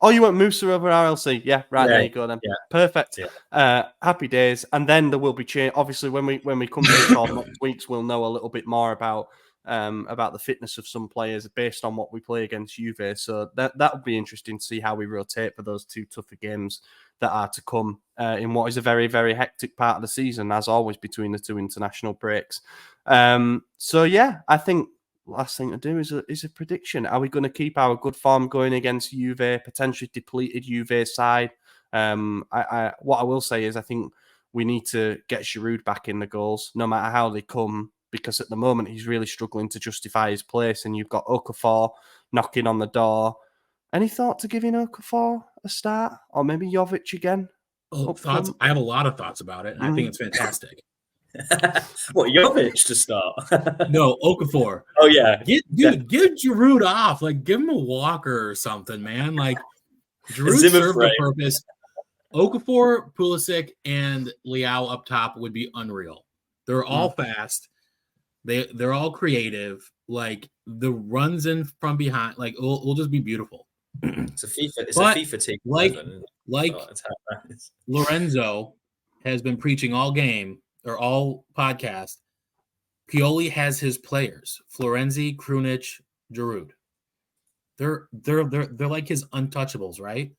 [SPEAKER 1] Oh, you want Musa over RLC? Yeah, right. There you go then. Yeah. Perfect. Yeah. Happy days. And then there will be change. Obviously, when we come to the call next weeks, we'll know a little bit more about the fitness of some players based on what we play against Juve. So that would be interesting to see how we rotate for those two tougher games that are to come in what is a very, very hectic part of the season, as always, between the two international breaks. So yeah, I think last thing to do is a prediction. Are we going to keep our good form going against Juve, potentially depleted Juve side? What I will say is I think we need to get Giroud back in the goals, no matter how they come, because at the moment he's really struggling to justify his place, and you've got Okafor knocking on the door. Any thought to giving Okafor a start? Or maybe Jovic again?
[SPEAKER 2] Thoughts? I have a lot of thoughts about it, and I think it's fantastic.
[SPEAKER 3] What, Jovic to start?
[SPEAKER 2] No, Okafor.
[SPEAKER 3] Oh, yeah.
[SPEAKER 2] Get Giroud off. Like, give him a walker or something, man. Like, Giroud served the purpose. Okafor, Pulisic, and Leao up top would be unreal. They're all fast. They're all creative. Like, the runs in from behind, like, it'll just be beautiful.
[SPEAKER 3] It's a FIFA team.
[SPEAKER 2] Like Lorenzo has been preaching all game or all podcast. Pioli has his players: Florenzi, Krunic, Giroud. They're like his untouchables, right?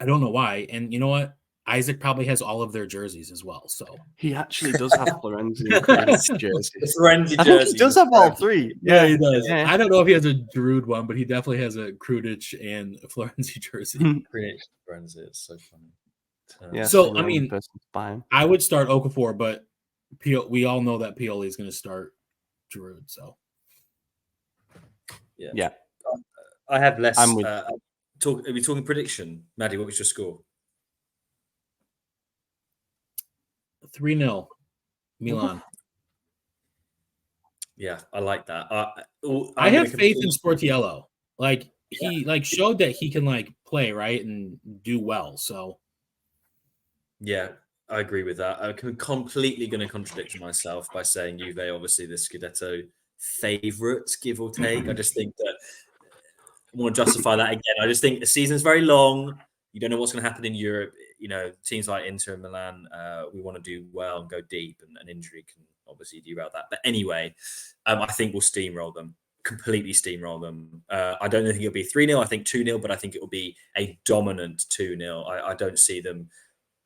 [SPEAKER 2] I don't know why. And you know what? Isaac probably has all of their jerseys as well. So
[SPEAKER 1] he actually does have Florenzi and Krunic jerseys.
[SPEAKER 3] Florenzi
[SPEAKER 1] I think he does have all three.
[SPEAKER 2] Yeah, he does. Yeah. I don't know if he has a Giroud one, but he definitely has a Krunic and a Florenzi jersey.
[SPEAKER 3] Florenzi is so funny.
[SPEAKER 2] Yeah. So I mean, I would start Okafor, but we all know that Pioli is going to start Giroud. So
[SPEAKER 1] yeah.
[SPEAKER 3] I have less. Are we talking prediction, Maddie? What was your score?
[SPEAKER 2] 3-0 Milan.
[SPEAKER 3] Yeah, I like that.
[SPEAKER 2] I have faith in Sportiello. Like he showed that he can play right and do well. So
[SPEAKER 3] yeah, I agree with that. I'm completely going to contradict myself by saying Juve obviously the Scudetto favourites, give or take. I just think that I want to justify that again. I just think the season's very long. You don't know what's going to happen in Europe. Teams like Inter and Milan, we want to do well and go deep, and an injury can obviously derail that. But anyway, I think we'll completely steamroll them. I don't think it'll be 3-0. I think 2-0, but I think it will be a dominant 2-0. I don't see them,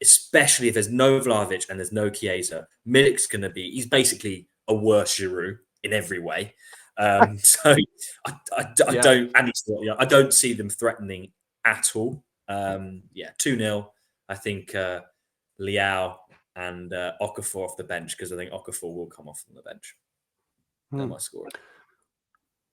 [SPEAKER 3] especially if there's no Vlahovic and there's no Chiesa. Milik's going to he's basically a worse Giroud in every way. So I don't see them threatening at all. 2-0. I think Leao and Okafor off the bench, because I think Okafor will come off from the bench. That's my score.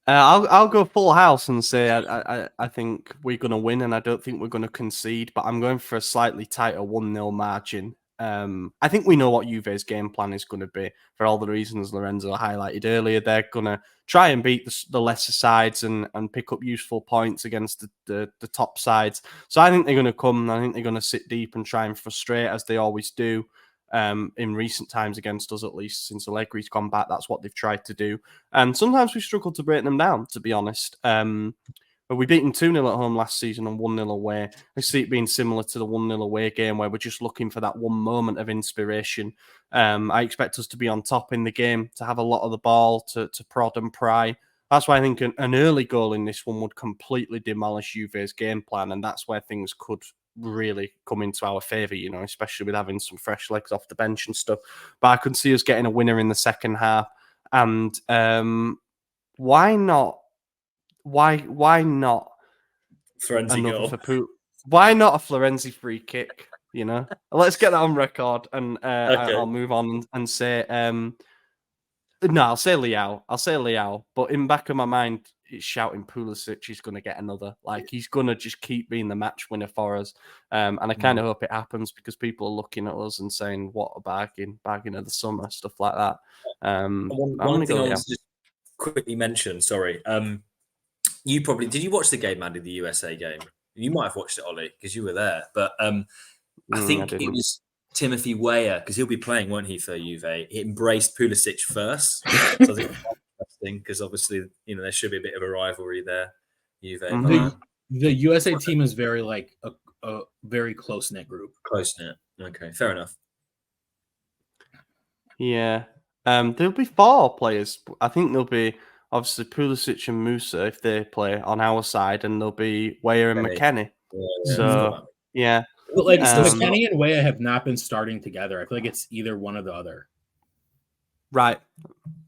[SPEAKER 1] I'll go full house and say I think we're going to win, and I don't think we're going to concede, but I'm going for a slightly tighter 1-0 margin. I think we know what Juve's game plan is going to be for all the reasons Lorenzo highlighted earlier. They're going to try and beat the lesser sides and pick up useful points against the top sides. So I think they're going to come. I think they're going to sit deep and try and frustrate, as they always do. in recent times against us, at least since Allegri's gone back. That's what they've tried to do. And sometimes we've struggled to break them down, to be honest. But we beat them 2-0 at home last season and 1-0 away. I see it being similar to the 1-0 away game where we're just looking for that one moment of inspiration. I expect us to be on top in the game, to have a lot of the ball, to prod and pry. That's why I think an early goal in this one would completely demolish Juve's game plan, and that's where things could really come into our favour, especially with having some fresh legs off the bench and stuff. But I could see us getting a winner in the second half. And why not? Why not
[SPEAKER 3] Florenzi goal?
[SPEAKER 1] Why not a Florenzi free kick? Let's get that on record, and
[SPEAKER 3] Okay.
[SPEAKER 1] I'll move on and say no. I'll say Leao, but in the back of my mind, it's shouting Pulisic. He's going to get another. He's going to just keep being the match winner for us, and I kind of hope it happens because people are looking at us and saying, "What a bargain of the summer," stuff like that.
[SPEAKER 3] One thing I want to just quickly mention. Sorry. You probably did. You watch the game, Andy? The USA game. You might have watched it, Ollie, because you were there. But I think it was Timothy Weah, because he'll be playing, won't he, for Juve? He embraced Pulisic first. So I think that's interesting because obviously, there should be a bit of a rivalry there. Juve.
[SPEAKER 2] The USA team is very a very close knit group.
[SPEAKER 3] Close knit. Okay, fair enough.
[SPEAKER 1] Yeah. There'll be 4 players. I think there'll be obviously Pulisic and Musa if they play on our side, and there'll be Weah and McKennie.
[SPEAKER 3] Yeah,
[SPEAKER 1] so yeah.
[SPEAKER 2] But McKennie and Weah have not been starting together. I feel like it's either one or the other.
[SPEAKER 1] Right.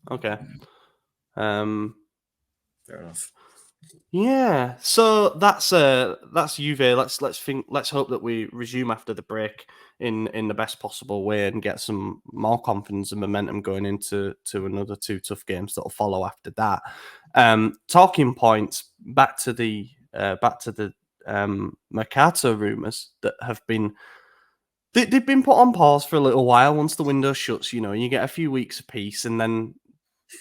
[SPEAKER 1] Okay.
[SPEAKER 3] Fair enough.
[SPEAKER 1] Yeah. So that's Juve. Let's hope that we resume after the break in the best possible way and get some more confidence and momentum going into another 2 tough games that'll follow after that. Talking points back to the Mercato rumours that have been they've been put on pause for a little while. Once the window shuts, you get a few weeks of peace, and then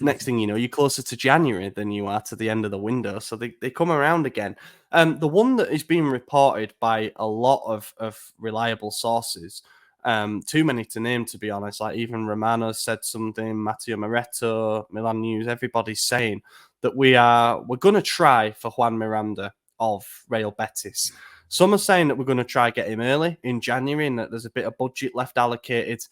[SPEAKER 1] next thing you know, you're closer to January than you are to the end of the window. So they come around again. The one that is being reported by a lot of reliable sources, too many to name, to be honest. Like even Romano said something, Matteo Moretto, Milan News, everybody's saying that we're going to try for Juan Miranda of Real Betis. Some are saying that we're going to try get him early in January and that there's a bit of budget left allocated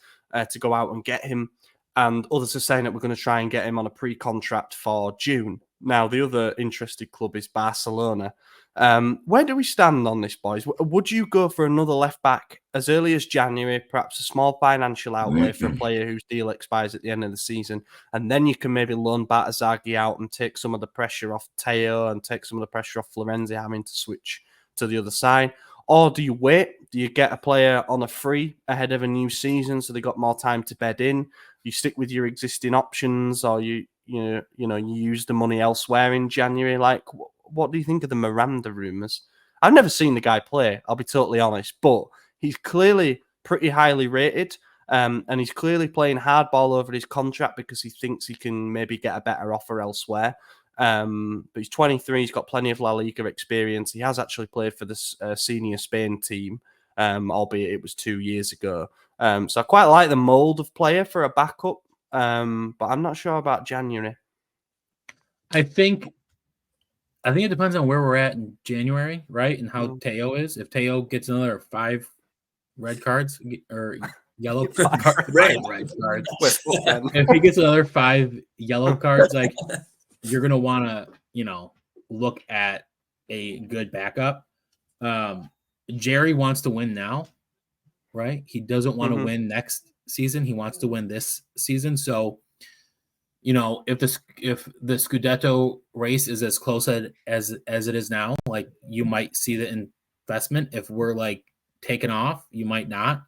[SPEAKER 1] to go out and get him. And others are saying that we're going to try and get him on a pre-contract for June. Now, the other interested club is Barcelona. Where do we stand on this, boys? Would you go for another left-back as early as January, perhaps a small financial outlay for a player whose deal expires at the end of the season, and then you can maybe loan Batazagi out and take some of the pressure off Teo and take some of the pressure off Florenzi having to switch to the other side? Or do you wait? Do you get a player on a free ahead of a new season so they got more time to bed in? You stick with your existing options, or you use the money elsewhere in January? What do you think of the Miranda rumours? I've never seen the guy play, I'll be totally honest, but he's clearly pretty highly rated, and he's clearly playing hardball over his contract because he thinks he can maybe get a better offer elsewhere. But he's 23, he's got plenty of La Liga experience. He has actually played for the senior Spain team, albeit it was 2 years ago. So I quite like the mould of player for a backup, but I'm not sure about January.
[SPEAKER 2] I think it depends on where we're at in January, right? And how Teo is. If Teo gets another 5 red cards or yellow red cards, if he gets another 5 yellow cards, you're gonna want to, look at a good backup. Jerry wants to win now, right? He doesn't want to win next season. He wants to win this season. So, if the Scudetto race is as close as it is now, you might see the investment. If we're taking off, you might not.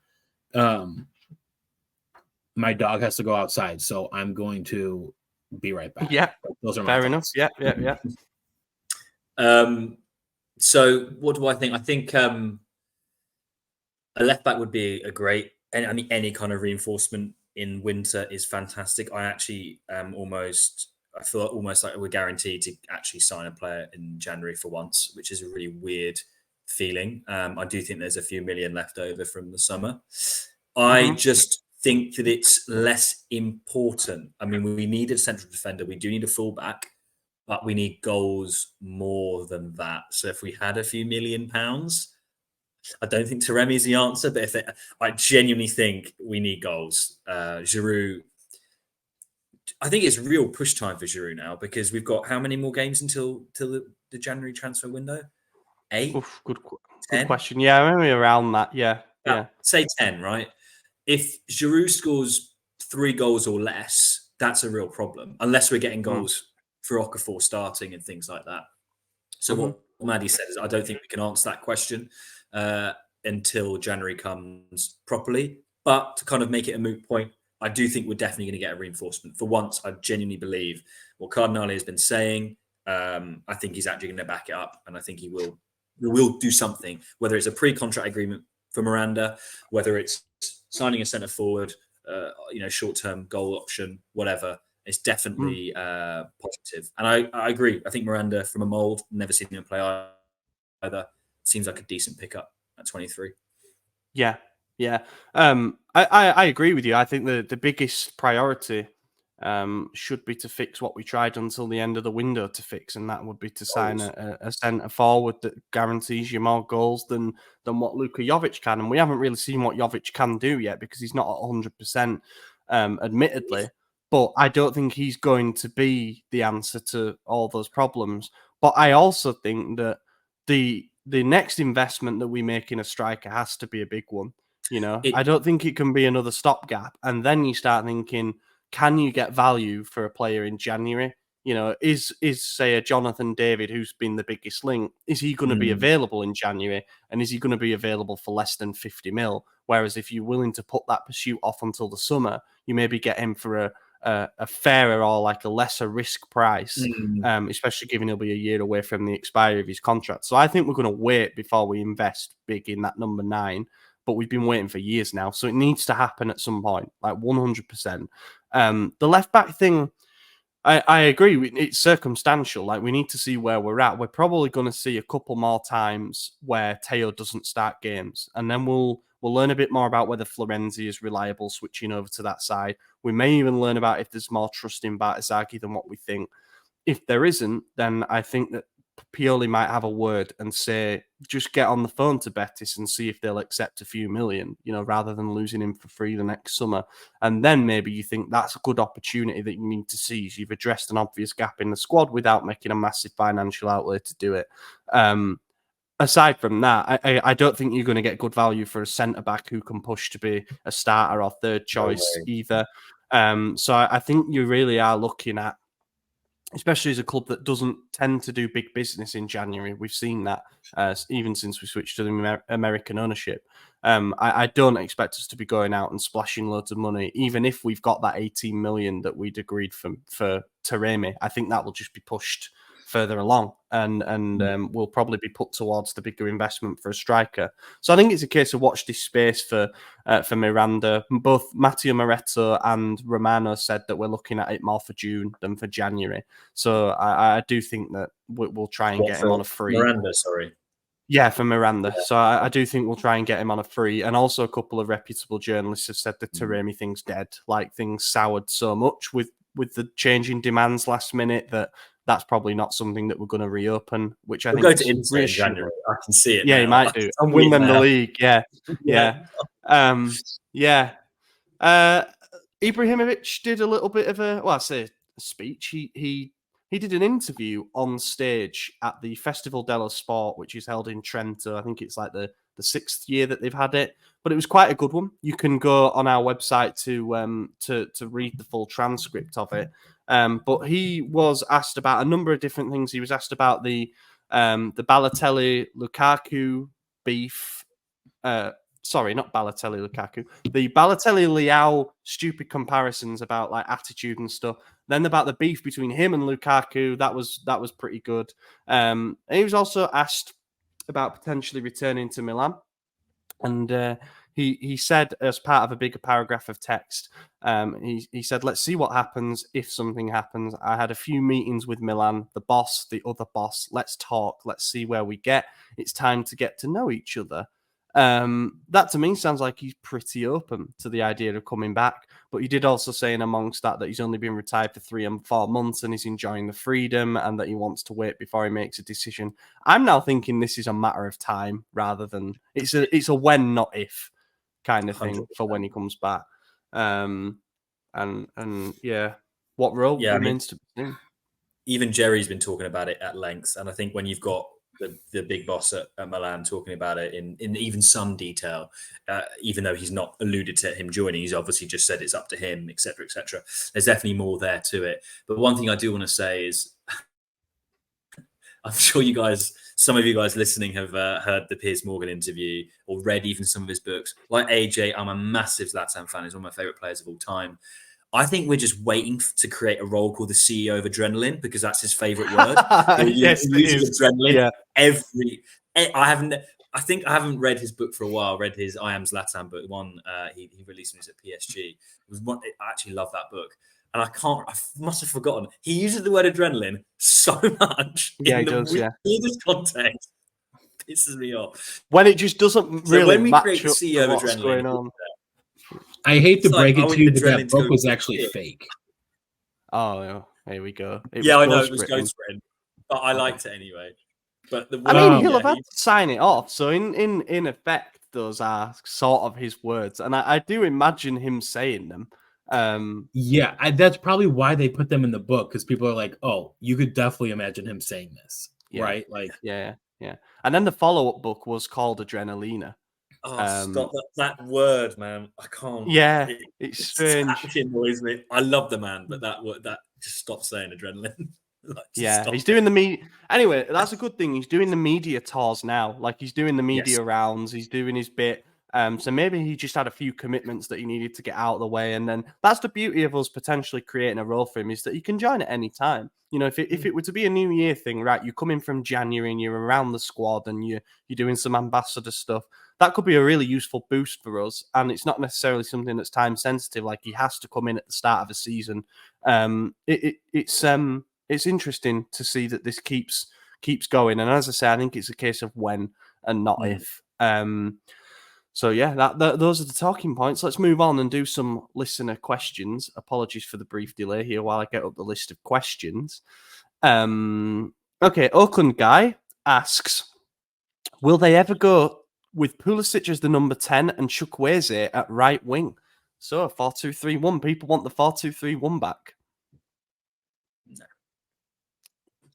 [SPEAKER 2] My dog has to go outside, so I'm going to be right back.
[SPEAKER 1] Yeah,
[SPEAKER 2] those are
[SPEAKER 1] fair enough. Yeah.
[SPEAKER 3] So what do I think? I think a left back would be a great, and I mean any kind of reinforcement in winter is fantastic. I actually I feel almost like we're guaranteed to actually sign a player in January for once, which is a really weird feeling. I do think there's a few million left over from the summer. I just think that it's less important. I mean, we need a central defender. We do need a fullback, but we need goals more than that. So if we had a few £1 million, I don't think Taremi is the answer. But I genuinely think we need goals. Giroud, I think it's real push time for Giroud now because we've got how many more games until the January transfer window? 8?
[SPEAKER 1] Oof, good
[SPEAKER 3] 10?
[SPEAKER 1] question. Yeah, maybe around that. Yeah.
[SPEAKER 3] Say 10, right? If Giroud scores 3 goals or less, that's a real problem. Unless we're getting goals for Okafor starting and things like that. So what Maddie said is, I don't think we can answer that question until January comes properly. But to kind of make it a moot point, I do think we're definitely going to get a reinforcement. For once, I genuinely believe what Cardinale has been saying. I think he's actually going to back it up, and I think he will do something, whether it's a pre-contract agreement for Miranda, whether it's signing a centre forward, short-term goal option, whatever. It's definitely positive. And I agree. I think Miranda, from a mould, never seen him play either. Seems like a decent pickup at 23.
[SPEAKER 1] Yeah. I agree with you. I think the biggest priority should be to fix what we tried until the end of the window to fix, and that would be to sign a centre forward that guarantees you more goals than what Luka Jovic can. And we haven't really seen what Jovic can do yet because he's not at 100%, admittedly. But I don't think he's going to be the answer to all those problems. But I also think that the next investment that we make in a striker has to be a big one. I don't think it can be another stopgap. And then you start thinking, can you get value for a player in January? Is say a Jonathan David, who's been the biggest link, is he going to be available in January? And is he going to be available for less than 50 mil? Whereas if you're willing to put that pursuit off until the summer, you maybe get him for a fairer or like a lesser risk price, especially given he'll be a year away from the expiry of his contract. So I think we're going to wait before we invest big in that number 9. But we've been waiting for years now. So it needs to happen at some point, like 100%. The left back thing, I agree. It's circumstantial. Like, we need to see where we're at. We're probably going to see a couple more times where Teo doesn't start games. And then we'll learn a bit more about whether Florenzi is reliable switching over to that side. We may even learn about if there's more trust in Bartesaghi than what we think. If there isn't, then I think that Pioli might have a word and say, just get on the phone to Betis and see if they'll accept a few million, rather than losing him for free the next summer. And then maybe you think that's a good opportunity that you need to seize. You've addressed an obvious gap in the squad without making a massive financial outlay to do it. Aside from that, I don't think you're going to get good value for a centre-back who can push to be a starter or third choice either. So I think you really are looking at, especially as a club that doesn't tend to do big business in January. We've seen that even since we switched to the American ownership. I don't expect us to be going out and splashing loads of money, even if we've got that 18 million that we'd agreed for Taremi. I think that will just be pushed further along and will probably be put towards the bigger investment for a striker. So I think it's a case of watch this space for Miranda. Both Matteo Moretto and Romano said that we're looking at it more for June than for January. So I do think that we'll try and get him on a free.
[SPEAKER 3] Miranda, sorry.
[SPEAKER 1] Yeah, for Miranda. Yeah. So I do think we'll try and get him on a free. And also a couple of reputable journalists have said that Taremi thing's dead. Like, things soured so much with the changing demands last minute that's probably not something that we're going to reopen, which I think
[SPEAKER 3] go to Inter in January. I can see it.
[SPEAKER 1] Yeah,
[SPEAKER 3] now.
[SPEAKER 1] He might do. And win them the league. Yeah. Ibrahimovic did a little bit of a speech. He did an interview on stage at the Festival dello Sport, which is held in Trento. I think it's like the 6th year that they've had it, but it was quite a good one. You can go on our website to read the full transcript of it. But he was asked about a number of different things. He was asked about the Balotelli-Lukaku beef. Sorry, not Balotelli-Lukaku. The Balotelli-Leao stupid comparisons about like attitude and stuff. Then about the beef between him and Lukaku. That was pretty good. And he was also asked about potentially returning to Milan. And he said, as part of a bigger paragraph of text, he said, let's see what happens if something happens. I had a few meetings with Milan, the boss, the other boss. Let's talk. Let's see where we get. It's time to get to know each other. That to me sounds like he's pretty open to the idea of coming back. But he did also say in amongst that he's only been retired for 3 and 4 months and he's enjoying the freedom and that he wants to wait before he makes a decision. I'm now thinking this is a matter of time rather than it's a when, not if kind of thing
[SPEAKER 3] 100%.
[SPEAKER 1] for when he comes back. And yeah, what role remains to be seen.
[SPEAKER 3] Even Jerry's been talking about it at length, and I think when you've got the big boss at Milan talking about it in even some detail, even though he's not alluded to him joining, he's obviously just said it's up to him, etc., etc. There's definitely more there to it. But one thing I do want to say is, I'm sure some of you guys listening have heard the Piers Morgan interview or read even some of his books. Like AJ, I'm a massive Zlatan fan. He's one of my favorite players of all time. I think we're just waiting to create a role called the CEO of adrenaline because that's his favorite word.
[SPEAKER 1] Yes, it is.
[SPEAKER 3] Adrenaline. Yeah. I think I haven't read his book for a while. Read his I Am Zlatan book, one he released when he was at PSG. I actually love that book, and I must have forgotten. He uses the word adrenaline so much in the weirdest context. Pisses me off
[SPEAKER 1] when it just doesn't really
[SPEAKER 3] when we
[SPEAKER 1] match
[SPEAKER 3] create the
[SPEAKER 1] up
[SPEAKER 3] CEO
[SPEAKER 1] to
[SPEAKER 3] of
[SPEAKER 1] what's
[SPEAKER 3] adrenaline.
[SPEAKER 1] going on.
[SPEAKER 2] I hate to break it to you, but that book was actually
[SPEAKER 3] shit.
[SPEAKER 2] fake.
[SPEAKER 1] Oh, yeah. Here we go.
[SPEAKER 3] I know it was ghostwritten, but I liked it anyway. But
[SPEAKER 1] he'll have had to sign it off. So in effect, those are sort of his words, and I do imagine him saying them.
[SPEAKER 2] That's probably why they put them in the book because people are like, "Oh, you could definitely imagine him saying this, right?" Like,
[SPEAKER 1] yeah. And then the follow-up book was called Adrenalina.
[SPEAKER 3] Oh, stop that word, man! I can't.
[SPEAKER 1] Yeah, it's strange.
[SPEAKER 3] It actually annoys me. I love the man, but that just stop saying adrenaline.
[SPEAKER 1] He's doing the media. Anyway, that's a good thing. He's doing the media tours now. Like he's doing the media rounds. He's doing his bit. So maybe he just had a few commitments that he needed to get out of the way, and then that's the beauty of us potentially creating a role for him is that he can join at any time. You know, if it were to be a New Year thing, right? You come in from January and you're around the squad and you're doing some ambassador stuff. That could be a really useful boost for us, and it's not necessarily something that's time sensitive. Like he has to come in at the start of a season. It's interesting to see that this keeps going, and as I say, I think it's a case of when and not if. So yeah, those are the talking points. Let's move on and do some listener questions. Apologies for the brief delay here while I get up the list of questions. Okay, Oakland guy asks, will they ever go with Pulisic as the number 10 and Chukwueze at right wing? So 4-2-3-1. People want the 4-2-3-1 back.
[SPEAKER 3] No.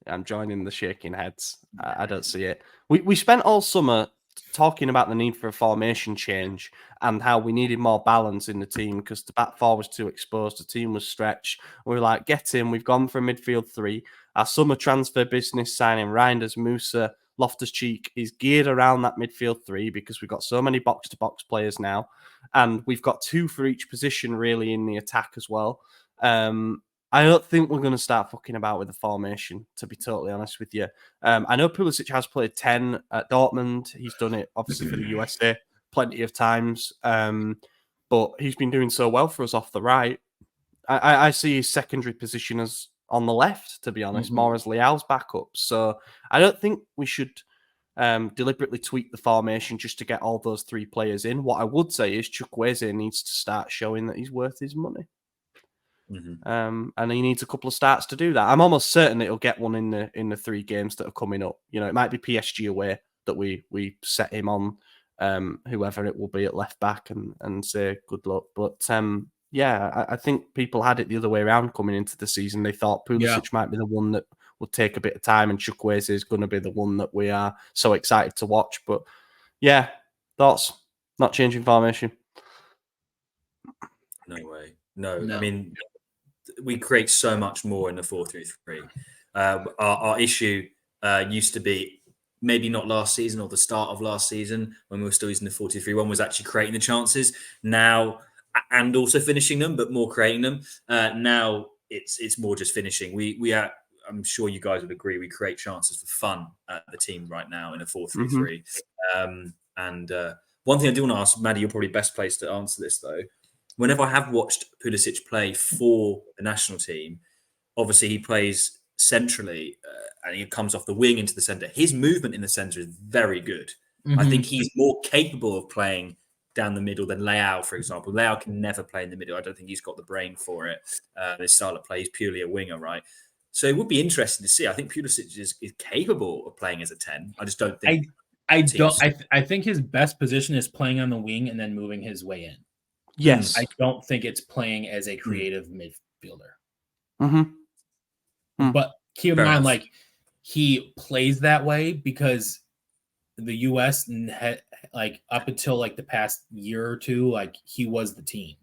[SPEAKER 1] I'm joining the shaking heads. I don't see it. We spent all summer talking about the need for a formation change and how we needed more balance in the team because the back four was too exposed. The team was stretched. We were like, get in. We've gone for a midfield 3. Our summer transfer business signing Reinders, Musa, Loftus-Cheek is geared around that midfield 3 because we've got so many box-to-box players now. And we've got 2 for each position really in the attack as well. I don't think we're going to start fucking about with the formation, to be totally honest with you. I know Pulisic has played 10 at Dortmund. He's done it, obviously, for the USA plenty of times. But he's been doing so well for us off the right. I see his secondary position as on the left, to be honest, more as Leao's backup. So I don't think we should deliberately tweak the formation just to get all those 3 players in. What I would say is Chukwueze needs to start showing that he's worth his money. And he needs a couple of starts to do that. I'm almost certain that he'll get one in the 3 games that are coming up. You know, it might be PSG away that we set him on whoever it will be at left back and say good luck. But I think people had it the other way around coming into the season. They thought Pulisic might be the one that would take a bit of time, and Chukwueze is going to be the one that we are so excited to watch. But yeah, thoughts? Not changing formation.
[SPEAKER 3] No way. No. I mean, we create so much more in the 4-3-3. Our issue used to be maybe not last season or the start of last season when we were still using the 4-2-3-1 was actually creating the chances now and also finishing them, but more creating them. Now it's more just finishing. We are. I'm sure you guys would agree. We create chances for fun at the team right now in a 4-3-3. And one thing I do want to ask, Maddie, you're probably best placed to answer this though. Whenever I have watched Pulisic play for the national team, obviously he plays centrally and he comes off the wing into the centre. His movement in the centre is very good. I think he's more capable of playing down the middle than Leao, for example. Leao can never play in the middle. I don't think he's got the brain for it. His style of play is purely a winger, right? So it would be interesting to see. I think Pulisic is capable of playing as a 10. I just don't think.
[SPEAKER 2] I think his best position is playing on the wing and then moving his way in.
[SPEAKER 1] Yes.
[SPEAKER 2] I don't think it's playing as a creative midfielder. But keep in mind, like, he plays that way because the U.S. like up until like the past year or two, like he was the team.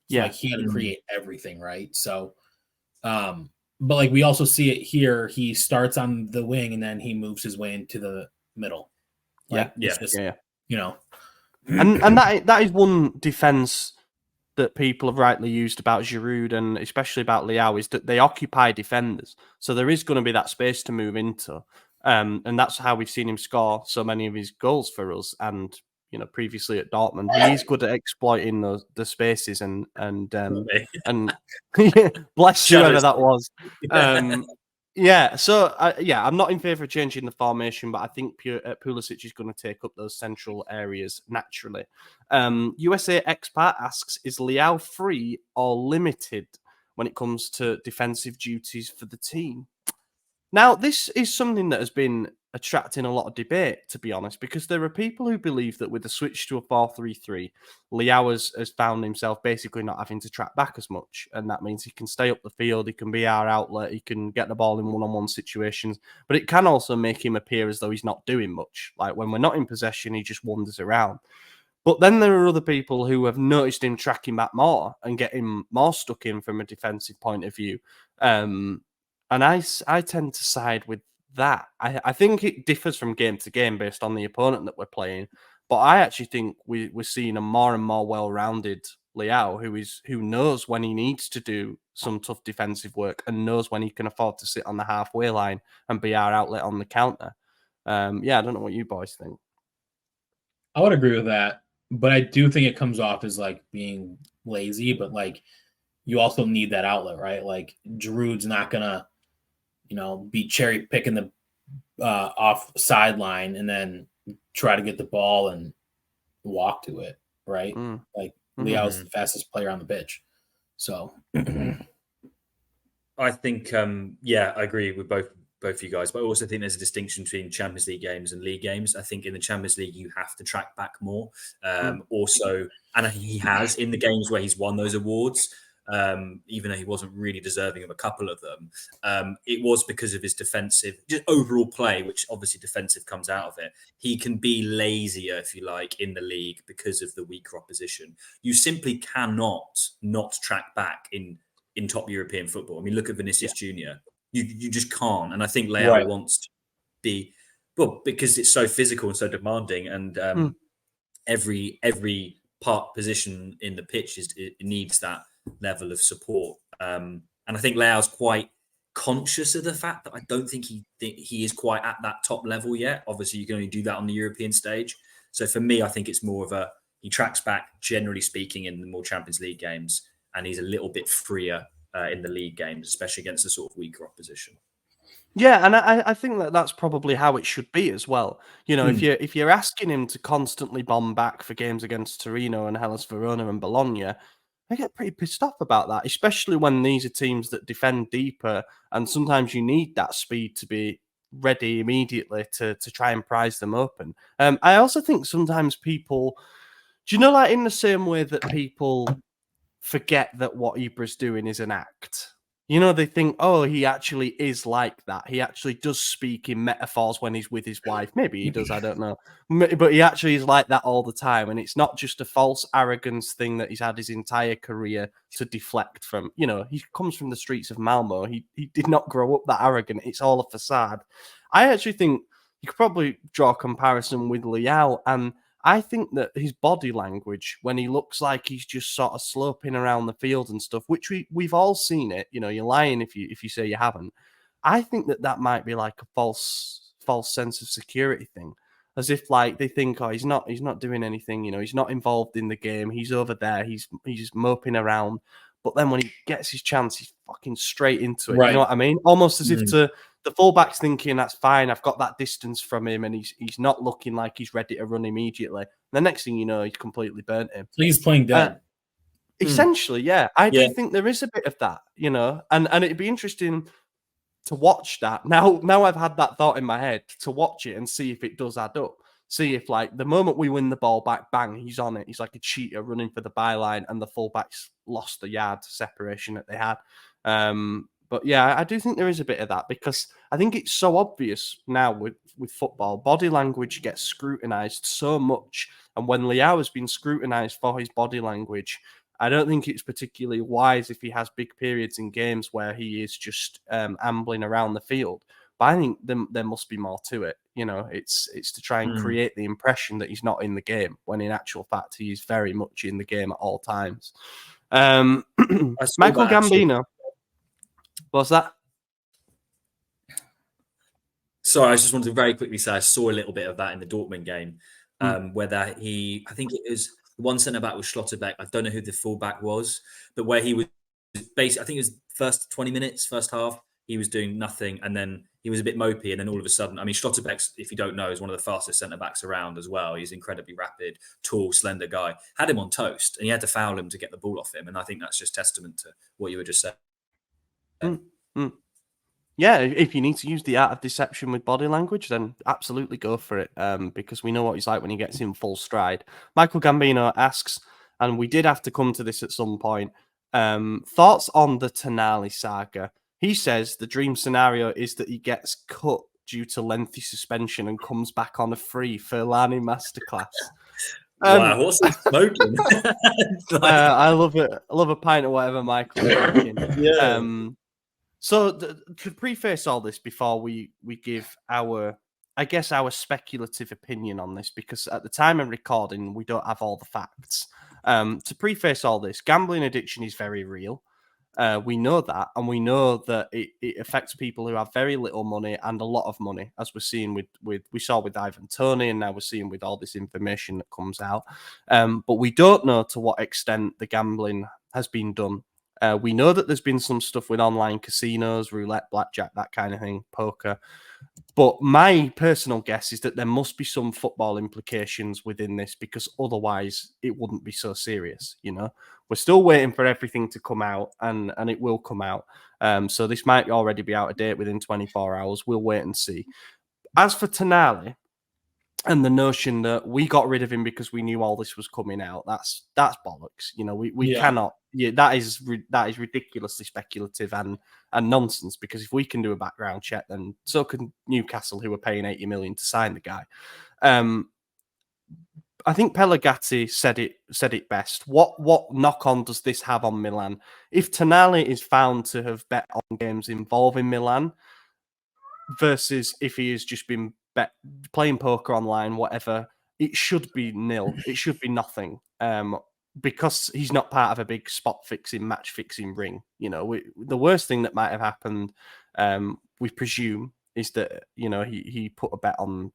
[SPEAKER 2] So, like, he had to create everything, right? So, but like we also see it here. He starts on the wing and then he moves his way into the middle. Like, it's just, you know.
[SPEAKER 1] And that is one defense that people have rightly used about Giroud and especially about Leao, is that they occupy defenders. So there is going to be that space to move into. And that's how we've seen him score so many of his goals for us. And, you know, previously at Dortmund, he is good at exploiting the spaces and bless whoever that was. So I'm not in favour of changing the formation, but I think Pulisic is going to take up those central areas naturally. USA Expat asks, is Leao free or limited when it comes to defensive duties for the team? Now, this is something that has been attracting a lot of debate, to be honest, because there are people who believe that with the switch to a 4-3-3, Leao has found himself basically not having to track back as much. And that means he can stay up the field, he can be our outlet, he can get the ball in one-on-one situations. But it can also make him appear as though he's not doing much. Like when we're not in possession, he just wanders around. But then there are other people who have noticed him tracking back more and getting more stuck in from a defensive point of view. And I tend to side with that. I think it differs from game to game based on the opponent that we're playing. But I actually think we're seeing a more and more well-rounded Leao who knows when he needs to do some tough defensive work and knows when he can afford to sit on the halfway line and be our outlet on the counter. I don't know what you boys think.
[SPEAKER 2] I would agree with that, but I do think it comes off as like being lazy, but like you also need that outlet, right? Like Giroud's not gonna, be cherry picking the off sideline and then try to get the ball and walk to it, right? Like Leao's the fastest player on the pitch. So
[SPEAKER 3] I think, I agree with both of you guys, but I also think there's a distinction between Champions League games and league games. I think in the Champions League, you have to track back more. Also, and he has in the games where he's won those awards, even though he wasn't really deserving of a couple of them, it was because of his defensive, just overall play, which obviously defensive comes out of it. He can be lazier, if you like, in the league because of the weaker opposition. You simply cannot not track back in top European football. I mean, look at Vinicius Jr. You just can't. And I think Leao wants to be, because it's so physical and so demanding, and every part position in the pitch it needs that level of support. And I think Leao's quite conscious of the fact that I don't think he is quite at that top level yet. Obviously, you can only do that on the European stage. So for me, I think it's more of he tracks back, generally speaking, in the more Champions League games, and he's a little bit freer in the league games, especially against the sort of weaker opposition.
[SPEAKER 1] Yeah, and I think that's probably how it should be as well. If you're asking him to constantly bomb back for games against Torino and Hellas Verona and Bologna, I get pretty pissed off about that, especially when these are teams that defend deeper, and sometimes you need that speed to be ready immediately to try and prize them open. I also think sometimes people, like in the same way that people forget that what Ibra's doing is an act. They think, oh, he actually is like that. He actually does speak in metaphors when he's with his wife. Maybe he does, I don't know. But he actually is like that all the time. And it's not just a false arrogance thing that he's had his entire career to deflect from. He comes from the streets of Malmo. He did not grow up that arrogant. It's all a facade. I actually think you could probably draw a comparison with Leao, and I think that his body language, when he looks like he's just sort of sloping around the field and stuff, which we've all seen it, you're lying if you say you haven't. I think that might be like a false sense of security thing, as if like they think, oh, he's not doing anything, he's not involved in the game, he's over there, he's just moping around. but then when he gets his chance, he's fucking straight into it.
[SPEAKER 2] Right.
[SPEAKER 1] You know what I mean? Almost as if the fullback's thinking, that's fine, I've got that distance from him, and he's not looking like he's ready to run immediately. And the next thing you know, he's completely burnt him.
[SPEAKER 2] So he's playing dead.
[SPEAKER 1] Essentially, yeah. I do think there is a bit of that, you know, and it'd be interesting to watch that. Now I've had that thought in my head, to watch it and see if it does add up. See if, like, the moment we win the ball back, bang, he's on it. He's like a cheater running for the byline, and the fullbacks lost the yard separation that they had. But yeah, I do think there is a bit of that, because I think it's so obvious now with football. Body language gets scrutinised so much. And when Leao has been scrutinised for his body language, I don't think it's particularly wise if he has big periods in games where he is just ambling around the field. But I think there must be more to it. You know, it's to try and create the impression that he's not in the game, when in actual fact he is very much in the game at all times. Michael Gambino. What's that?
[SPEAKER 3] Sorry, I just wanted to very quickly say I saw a little bit of that in the Dortmund game, where I think it was one centre back was Schlotterbeck. I don't know who the fullback was, but where he was basically, I think it was first 20 minutes, first half, he was doing nothing, and then he was a bit mopey, and then all of a sudden, I mean, Schlotterbeck, if you don't know, is one of the fastest centre backs around as well. He's incredibly rapid, tall, slender guy. Had him on toast, and he had to foul him to get the ball off him, and I think that's just testament to what you were just saying.
[SPEAKER 1] Yeah, if you need to use the art of deception with body language, then absolutely go for it, because we know what he's like when he gets in full stride. Michael Gambino asks, and we did have to come to this at some point, thoughts on the Tonali saga. He says the dream scenario is that he gets cut due to lengthy suspension and comes back on a free Furlani masterclass.
[SPEAKER 3] Wow, what's he smoking?
[SPEAKER 1] I love it. I love a pint or whatever Michael's drinking.
[SPEAKER 3] Yeah.
[SPEAKER 1] So to preface all this before we give our speculative opinion on this, because at the time of recording, we don't have all the facts. To preface all this, gambling addiction is very real. We know that, and we know that it affects people who have very little money and a lot of money, as we're seeing we saw with Ivan Toney, and now we're seeing with all this information that comes out. But we don't know to what extent the gambling has been done. We know that there's been some stuff with online casinos, roulette, blackjack, that kind of thing, poker. But my personal guess is that there must be some football implications within this, because otherwise it wouldn't be so serious. You know, we're still waiting for everything to come out, and it will come out. So this might already be out of date within 24 hours. We'll wait and see. As for Tonali, and the notion that we got rid of him because we knew all this was coming out, that's bollocks. You know, we cannot. Yeah, that is ridiculously speculative and nonsense, because if we can do a background check, then so can Newcastle, who are paying 80 million to sign the guy. I think Pellegatti said it best. What knock on does this have on Milan? If Tonali is found to have bet on games involving Milan, versus if he has just been playing poker online, whatever, it should be nil. It should be nothing. Because he's not part of a big spot fixing, match fixing ring. You know, the worst thing that might have happened, we presume, is that, you know, he put a bet on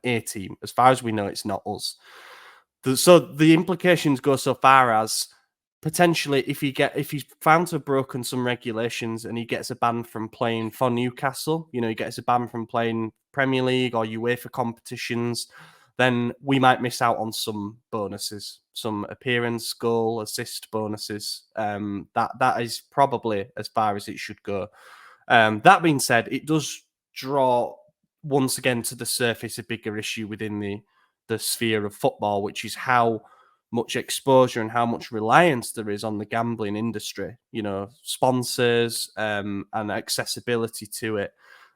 [SPEAKER 1] a team. As far as we know, it's not us. So the implications go so far as, potentially, if he's found to have broken some regulations and he gets a ban from playing for Newcastle, you know, he gets a ban from playing Premier League or UEFA competitions, then we might miss out on some bonuses, some appearance, goal, assist bonuses. That is probably as far as it should go. That being said, it does draw once again to the surface a bigger issue within the sphere of football, which is how much exposure and how much reliance there is on the gambling industry, you know, sponsors and accessibility to it.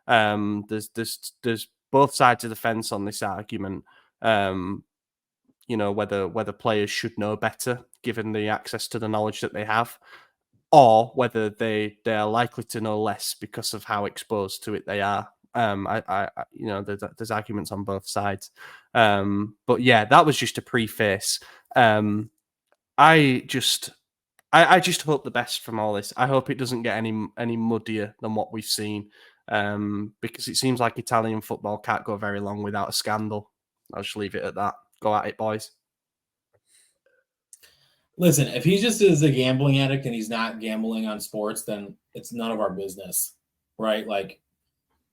[SPEAKER 1] There's both sides of the fence on this argument. You know, whether players should know better given the access to the knowledge that they have, or whether they are likely to know less because of how exposed to it they are. You know, there's arguments on both sides. But yeah, that was just a preface. I just hope the best from all this. I hope it doesn't get any muddier than what we've seen, because it seems like Italian football can't go very long without a scandal. I'll just leave it at that. Go at it, boys.
[SPEAKER 2] Listen, if he just is a gambling addict and he's not gambling on sports, then it's none of our business, right? Like,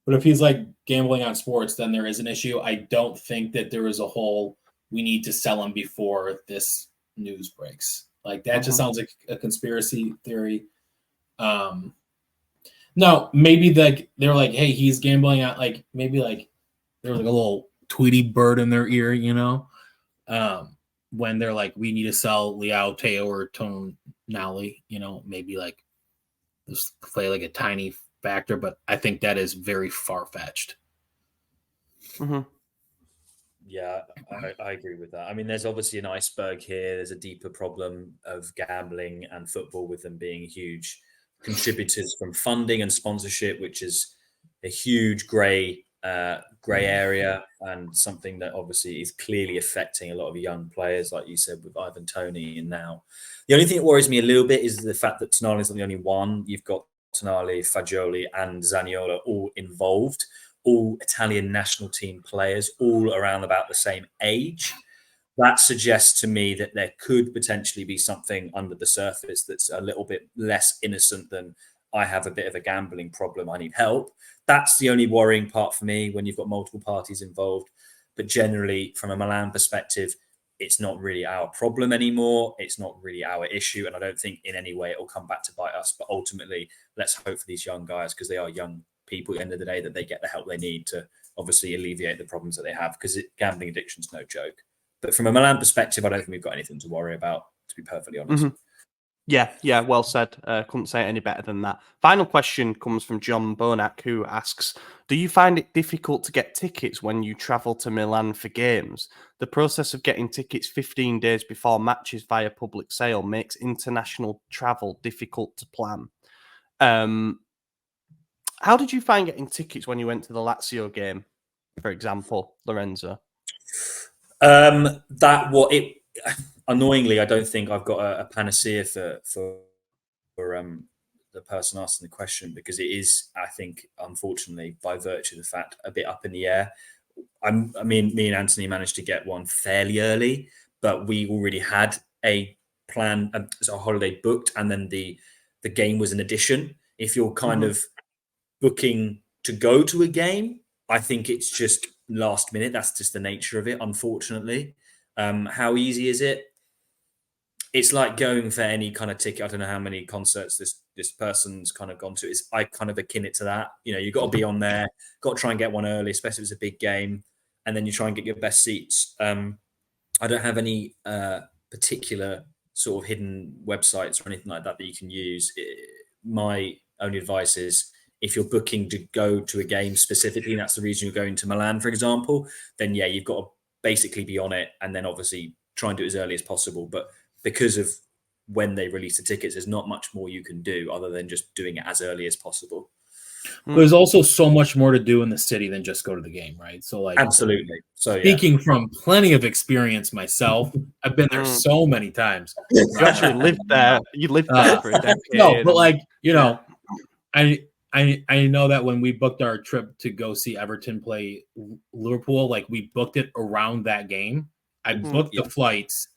[SPEAKER 2] but if he's like gambling on sports, then there is an issue. I don't think that there is a whole, we need to sell him before this news breaks. Like, that just sounds like a conspiracy theory. No, maybe like they're like, hey, he's gambling on, like, maybe like there's like a little Tweety bird in their ear, you know? When they're like, we need to sell Liao, Teo, or Tonali, you know, maybe like just play like a tiny factor, but I think that is very far-fetched.
[SPEAKER 3] Yeah, I agree with that. I mean, there's obviously an iceberg here. There's a deeper problem of gambling and football, with them being huge contributors from funding and sponsorship, which is a huge grey area, and something that obviously is clearly affecting a lot of young players, like you said, with Ivan Toney. And now the only thing that worries me a little bit is the fact that Tonali is not the only one. You've got Tonali, Fagioli, and Zaniolo all involved, all Italian national team players, all around about the same age. That suggests to me that there could potentially be something under the surface that's a little bit less innocent than, I have a bit of a gambling problem, I need help. That's the only worrying part for me when you've got multiple parties involved. But generally, from a Milan perspective, it's not really our problem anymore. It's not really our issue. And I don't think in any way it will come back to bite us. But ultimately, let's hope for these young guys, because they are young people at the end of the day, that they get the help they need to obviously alleviate the problems that they have, because gambling addiction is no joke. But from a Milan perspective, I don't think we've got anything to worry about, to be perfectly honest.
[SPEAKER 1] Yeah, well said. Couldn't say it any better than that. Final question comes from John Bonac, who asks, do you find it difficult to get tickets when you travel to Milan for games? The process of getting tickets 15 days before matches via public sale makes international travel difficult to plan. How did you find getting tickets when you went to the Lazio game, for example, Lorenzo?
[SPEAKER 3] Annoyingly, I don't think I've got a panacea for the person asking the question, because it is, I think, unfortunately, by virtue of the fact, a bit up in the air. Me and Anthony managed to get one fairly early, but we already had a plan, so a holiday booked, and then the game was an addition. If you're kind of booking to go to a game, I think it's just last minute. That's just the nature of it, unfortunately. How easy is it? It's like going for any kind of ticket. I don't know how many concerts this person's kind of gone to. I kind of akin it to that. You know, you've got to be on there, got to try and get one early, especially if it's a big game, and then you try and get your best seats. I don't have any particular sort of hidden websites or anything like that you can use. My only advice is, if you're booking to go to a game specifically, and that's the reason you're going to Milan, for example, then yeah, you've got to basically be on it, and then obviously try and do it as early as possible. But because of when they release the tickets, there's not much more you can do other than just doing it as early as possible.
[SPEAKER 2] There's also so much more to do in the city than just go to the game, right? So, like,
[SPEAKER 3] absolutely. So,
[SPEAKER 2] speaking from plenty of experience myself, I've been there so many times.
[SPEAKER 1] You actually lived there. You lived there for a decade.
[SPEAKER 2] No, but like, you know, I know that when we booked our trip to go see Everton play Liverpool, like, we booked it around that game. I booked the flights,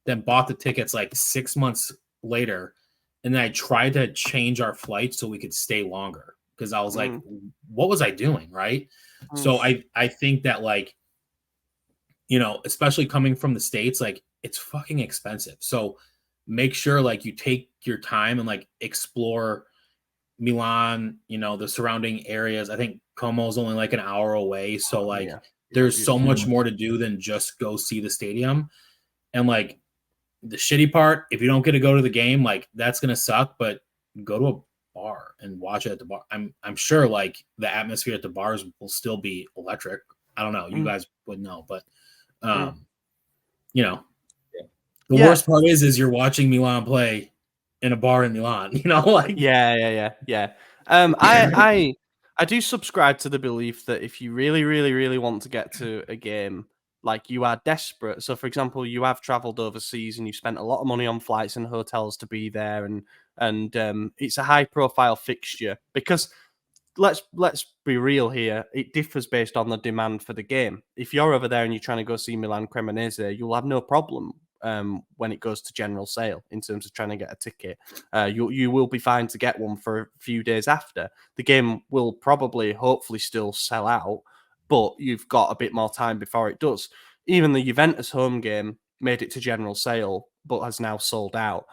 [SPEAKER 2] then bought the tickets like 6 months later, and then I tried to change our flights so we could stay longer, because I was like, what was I doing, right? So I think that, like, you know, especially coming from the States, like, it's fucking expensive. So make sure, like, you take your time and, like, explore Milan, you know, the surrounding areas. I think Como is only like an hour away. So, like, there's so much more to do than just go see the stadium. And, like, the shitty part, if you don't get to go to the game, like, that's going to suck, but go to a bar and watch it at the bar. I'm sure, like, the atmosphere at the bars will still be electric. I don't know. You guys would know, but, you know, the worst part is you're watching Milan play in a bar in Milan, you know, like.
[SPEAKER 1] Yeah. I do subscribe to the belief that if you really, really, really want to get to a game, like, you are desperate. So, for example, you have traveled overseas and you spent a lot of money on flights and hotels to be there, and it's a high profile fixture, because let's be real here. It differs based on the demand for the game. If you're over there and you're trying to go see Milan Cremonese, you'll have no problem when it goes to general sale in terms of trying to get a ticket. You will be fine to get one for a few days after. The game will probably, hopefully, still sell out, but you've got a bit more time before it does. Even the Juventus home game made it to general sale, but has now sold out.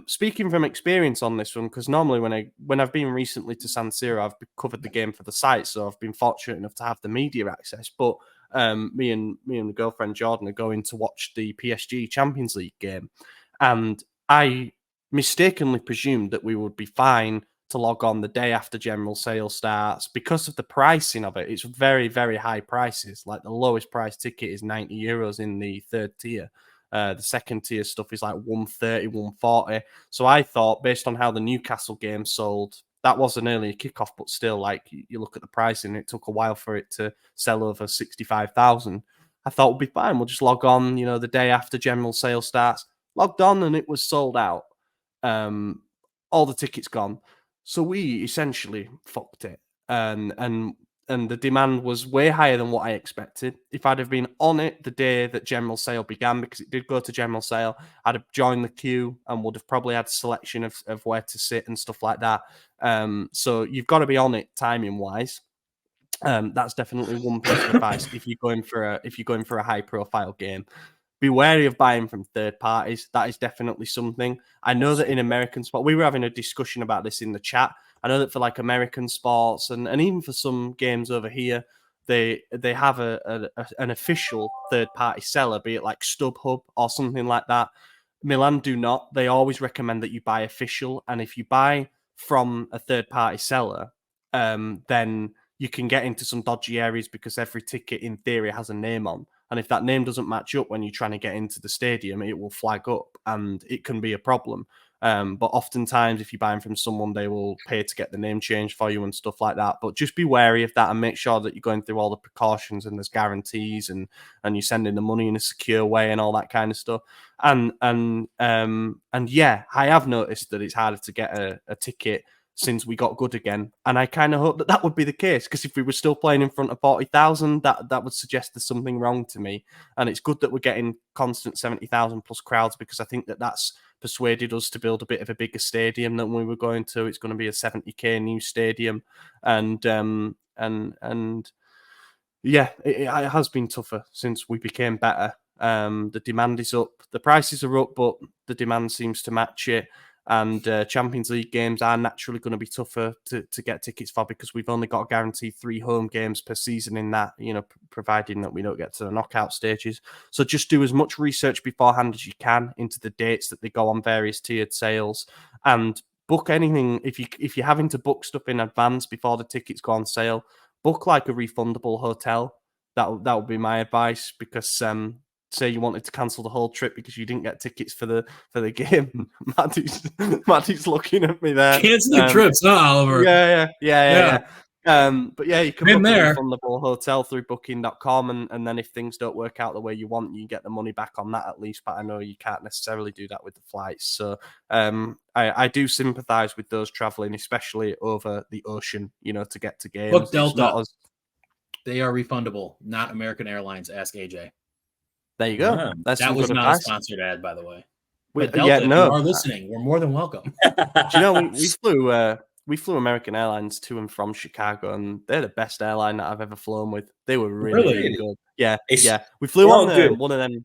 [SPEAKER 1] Speaking from experience on this one, because normally when I've been recently to San Siro, I've covered the game for the site, so I've been fortunate enough to have the media access. But me and the girlfriend Jordan are going to watch the PSG Champions League game, and I mistakenly presumed that we would be fine to log on the day after general sale starts because of the pricing of it. It's very, very high prices. Like the lowest price ticket is €90 in the third tier. The second tier stuff is like 130, 140. So I thought, based on how the Newcastle game sold, that was an earlier kickoff, but still, like, you look at the pricing, it took a while for it to sell over 65,000. I thought we'll be fine. We'll just log on, the day after general sale starts. Logged on and it was sold out. All the tickets gone. So we essentially fucked it. And the demand was way higher than what I expected. If I'd have been on it the day that general sale began, because it did go to general sale, I'd have joined the queue and would have probably had a selection of where to sit and stuff like that. So you've got to be on it timing wise. That's definitely one piece of advice if you're going for a high profile game. Be wary of buying from third parties. That is definitely something. I know that in American sport, we were having a discussion about this in the chat. I know that for like American sports and even for some games over here, they have an official third party seller, be it like StubHub or something like that. Milan do not. They always recommend that you buy official, and if you buy from a third party seller, then you can get into some dodgy areas because every ticket in theory has a name on. And if that name doesn't match up when you're trying to get into the stadium, it will flag up and it can be a problem. But oftentimes, if you're buying from someone, they will pay to get the name changed for you and stuff like that. But just be wary of that and make sure that you're going through all the precautions and there's guarantees and you're sending the money in a secure way and all that kind of stuff. And yeah, I have noticed that it's harder to get a ticket since we got good again. And I kind of hope that would be the case, because if we were still playing in front of 40,000, that would suggest there's something wrong to me. And it's good that we're getting constant 70,000 plus crowds, because I think that's persuaded us to build a bit of a bigger stadium than we were going to. It's going to be a 70k new stadium. And yeah, it has been tougher since we became better. The demand is up. The prices are up, but the demand seems to match it. And Champions League games are naturally going to be tougher to get tickets for, because we've only got guaranteed 3 home games per season in that, providing that we don't get to the knockout stages. So just do as much research beforehand as you can into the dates that they go on various tiered sales, and book anything. If you're having to book stuff in advance before the tickets go on sale, book like a refundable hotel. That would be my advice, because say you wanted to cancel the whole trip because you didn't get tickets for the game. Maddie's looking at me there.
[SPEAKER 2] Cancel your trips, huh, Oliver?
[SPEAKER 1] Yeah. But yeah, you can book
[SPEAKER 2] there.
[SPEAKER 1] a refundable hotel through booking.com, and then if things don't work out the way you want, you get the money back on that at least. But I know you can't necessarily do that with the flights. So I do sympathise with those travelling, especially over the ocean, to get to games.
[SPEAKER 2] Book Delta. They are refundable, not American Airlines. Ask AJ.
[SPEAKER 1] There you go.
[SPEAKER 3] Wow.
[SPEAKER 2] That was not a sponsored ad, by the way. But Delta,
[SPEAKER 1] yeah, no.
[SPEAKER 2] if you are listening, we're more than welcome.
[SPEAKER 1] Do you know, we flew American Airlines to and from Chicago, and they're the best airline that I've ever flown with. They were really good. Yeah. We flew on one of them.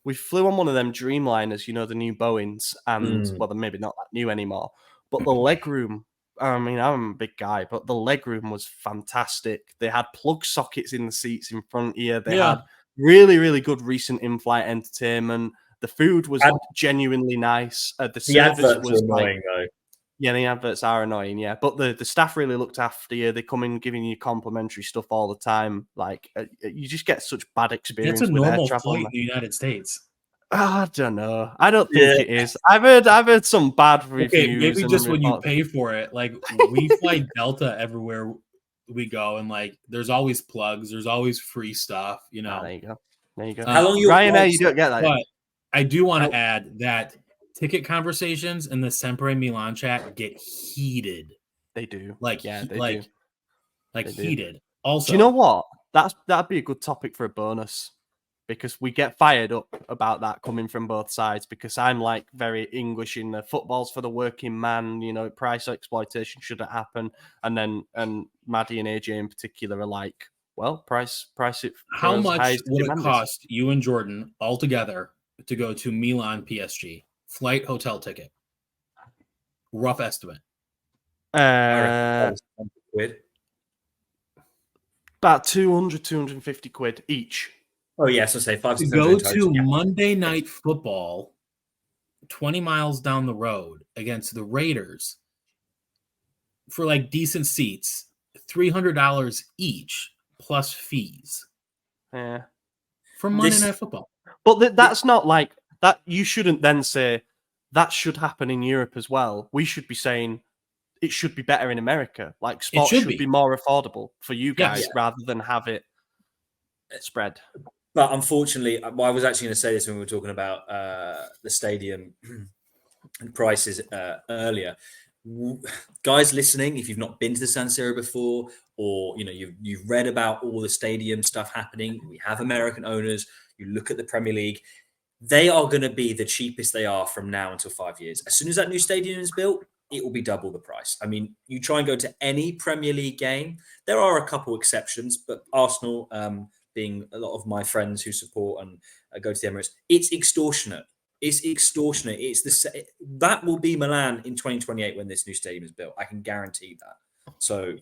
[SPEAKER 1] We flew on one of them Dreamliners, the new Boeings, and well, they're maybe not that new anymore. But the legroom, I mean, I'm a big guy, but the legroom was fantastic. They had plug sockets in the seats in front here. They had really, really good recent in-flight entertainment. The food was genuinely nice. The service was
[SPEAKER 3] annoying, though.
[SPEAKER 1] Yeah, the adverts are annoying, yeah. But the staff really looked after you. They come in giving you complimentary stuff all the time. Like, you just get such bad experience.
[SPEAKER 2] That's a normal flight in the United States.
[SPEAKER 1] I don't know. I don't think it is. I've heard some bad reviews.
[SPEAKER 2] Okay, maybe just when you pay for it. Like, we fly Delta everywhere we go, and like there's always plugs, there's always free stuff,
[SPEAKER 1] there you go.
[SPEAKER 3] How long
[SPEAKER 1] Ryanair, you don't get that.
[SPEAKER 2] But I do want to add that ticket conversations in the SempreMilan chat get heated.
[SPEAKER 1] They do.
[SPEAKER 2] Heated. Also,
[SPEAKER 1] do you know what? That'd be a good topic for a bonus. because we get fired up about that coming from both sides, because I'm like very English in the football's for the working man, price exploitation shouldn't happen. And Maddie and AJ in particular are like, well, price it.
[SPEAKER 2] How much will it cost you and Jordan all together to go to Milan PSG? Flight, hotel ticket. Rough estimate.
[SPEAKER 3] £100.
[SPEAKER 1] About 200, 250 quid each.
[SPEAKER 3] Oh, yes, I'll say 5
[SPEAKER 2] to go to Monday Night Football 20 miles down the road against the Raiders for like decent seats, $300 each plus fees.
[SPEAKER 1] Yeah.
[SPEAKER 2] For Monday Night Football.
[SPEAKER 1] But that's not like that. You shouldn't then say that should happen in Europe as well. We should be saying it should be better in America. Like sports should be more affordable for you guys rather than have it spread.
[SPEAKER 3] But unfortunately, I was actually going to say this when we were talking about the stadium prices earlier. Guys listening, if you've not been to the San Siro before, or you've read about all the stadium stuff happening, we have American owners. You look at the Premier League, they are going to be the cheapest they are from now until 5 years. As soon as that new stadium is built, it will be double the price. I mean, you try and go to any Premier League game. There are a couple exceptions, but Arsenal, being a lot of my friends who support and go to the Emirates, it's extortionate. It's extortionate. That will be Milan in 2028 when this new stadium is built. I can guarantee that. So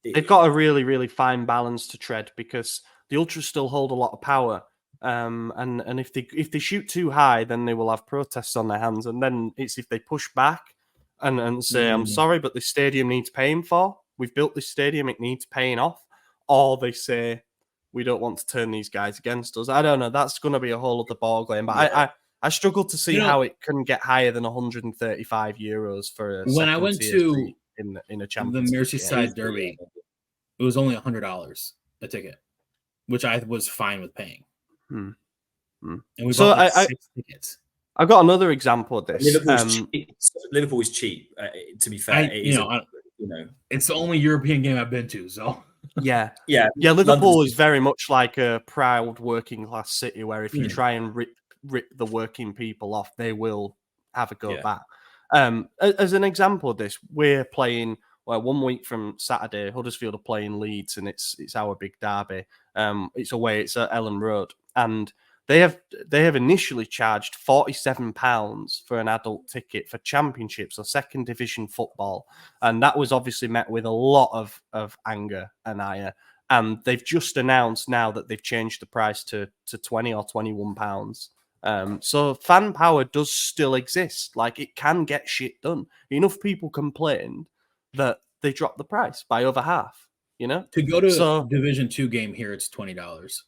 [SPEAKER 1] they've got a really, really fine balance to tread, because the Ultras still hold a lot of power. And if they shoot too high, then they will have protests on their hands. And then it's if they push back and say, I'm sorry, but this stadium needs paying for. We've built this stadium, it needs paying off. Or they say, we don't want to turn these guys against us. I don't know. That's going to be a whole other ball game. But I struggle to see how it can get higher than €135 for a
[SPEAKER 2] when I went to
[SPEAKER 1] in a Champions
[SPEAKER 2] the Merseyside Derby, it was only $100 a ticket, which I was fine with paying. And we bought 6 tickets.
[SPEAKER 1] I've got another example of this.
[SPEAKER 3] Liverpool is cheap. To be fair,
[SPEAKER 2] it's the only European game I've been to. So
[SPEAKER 1] yeah. Liverpool is very much like a proud working class city, where if you try and rip the working people off, they will have a go back. As an example of this, we're playing 1 week from Saturday. Huddersfield are playing Leeds, and it's our big derby. It's away. It's at Ellen Road, and they have initially charged £47 for an adult ticket for Championships or second division football, and that was obviously met with a lot of anger and ire. And they've just announced now that they've changed the price to £20 or £21. So fan power does still exist. Like, it can get shit done. Enough people complained that they dropped the price by over half.
[SPEAKER 2] To go to Division 2 game here, it's $20.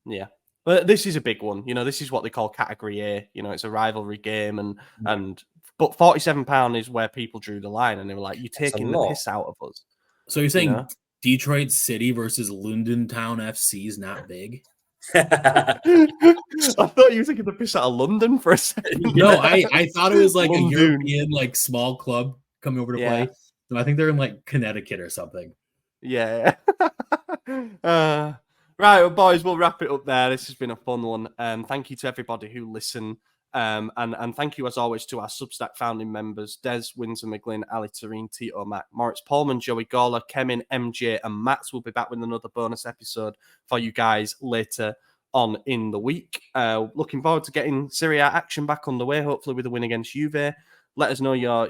[SPEAKER 1] Yeah. But this is a big one. This is what they call Category A. It's a rivalry game, but £47 is where people drew the line, and they were like, "You're taking the piss out of us."
[SPEAKER 2] So you're saying Detroit City versus London Town FC is not big?
[SPEAKER 1] I thought you were taking the piss out of London for a second.
[SPEAKER 2] No, I thought it was like London. A European small club coming over to play. So I think they're in Connecticut or something.
[SPEAKER 1] Yeah. Right, well, boys, we'll wrap it up there. This has been a fun one. Thank you to everybody who listened. And thank you, as always, to our Substack founding members, Des, Windsor McGlynn, Ali Tareen, Tito Mac, Moritz Paulman, Joey Gawler, Kemin, MJ, and Max will be back with another bonus episode for you guys later on in the week. Looking forward to getting Serie A action back underway, hopefully with a win against Juve. Let us know your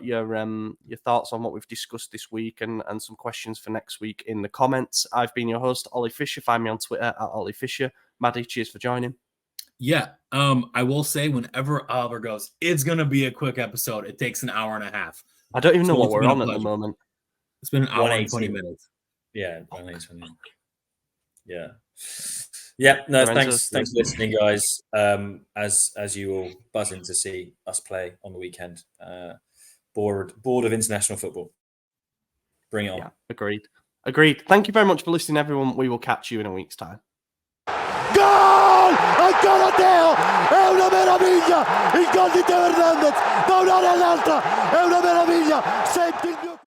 [SPEAKER 1] thoughts on what we've discussed this week and some questions for next week in the comments. I've been your host, Ollie Fisher. Find me on Twitter at Ollie Fisher. Maddie, cheers for joining.
[SPEAKER 2] Yeah, I will say whenever Oliver goes, it's going to be a quick episode. It takes an hour and a half.
[SPEAKER 1] I don't even know what we're on at the moment.
[SPEAKER 2] It's been an hour and 20 minutes.
[SPEAKER 3] Yeah, 180. Yeah. Yeah, no,
[SPEAKER 1] Lorenzo,
[SPEAKER 3] thanks for listening, guys. As you all buzzing to see us play on the weekend. Bored of international football. Bring it on. Yeah,
[SPEAKER 1] agreed. Thank you very much for listening, everyone. We will catch you in a week's time.
[SPEAKER 4] Gol! Ancora Teo! È una meraviglia! Il gol di Teo Hernandez da un'area all'altra! È una meraviglia! Senti il mio...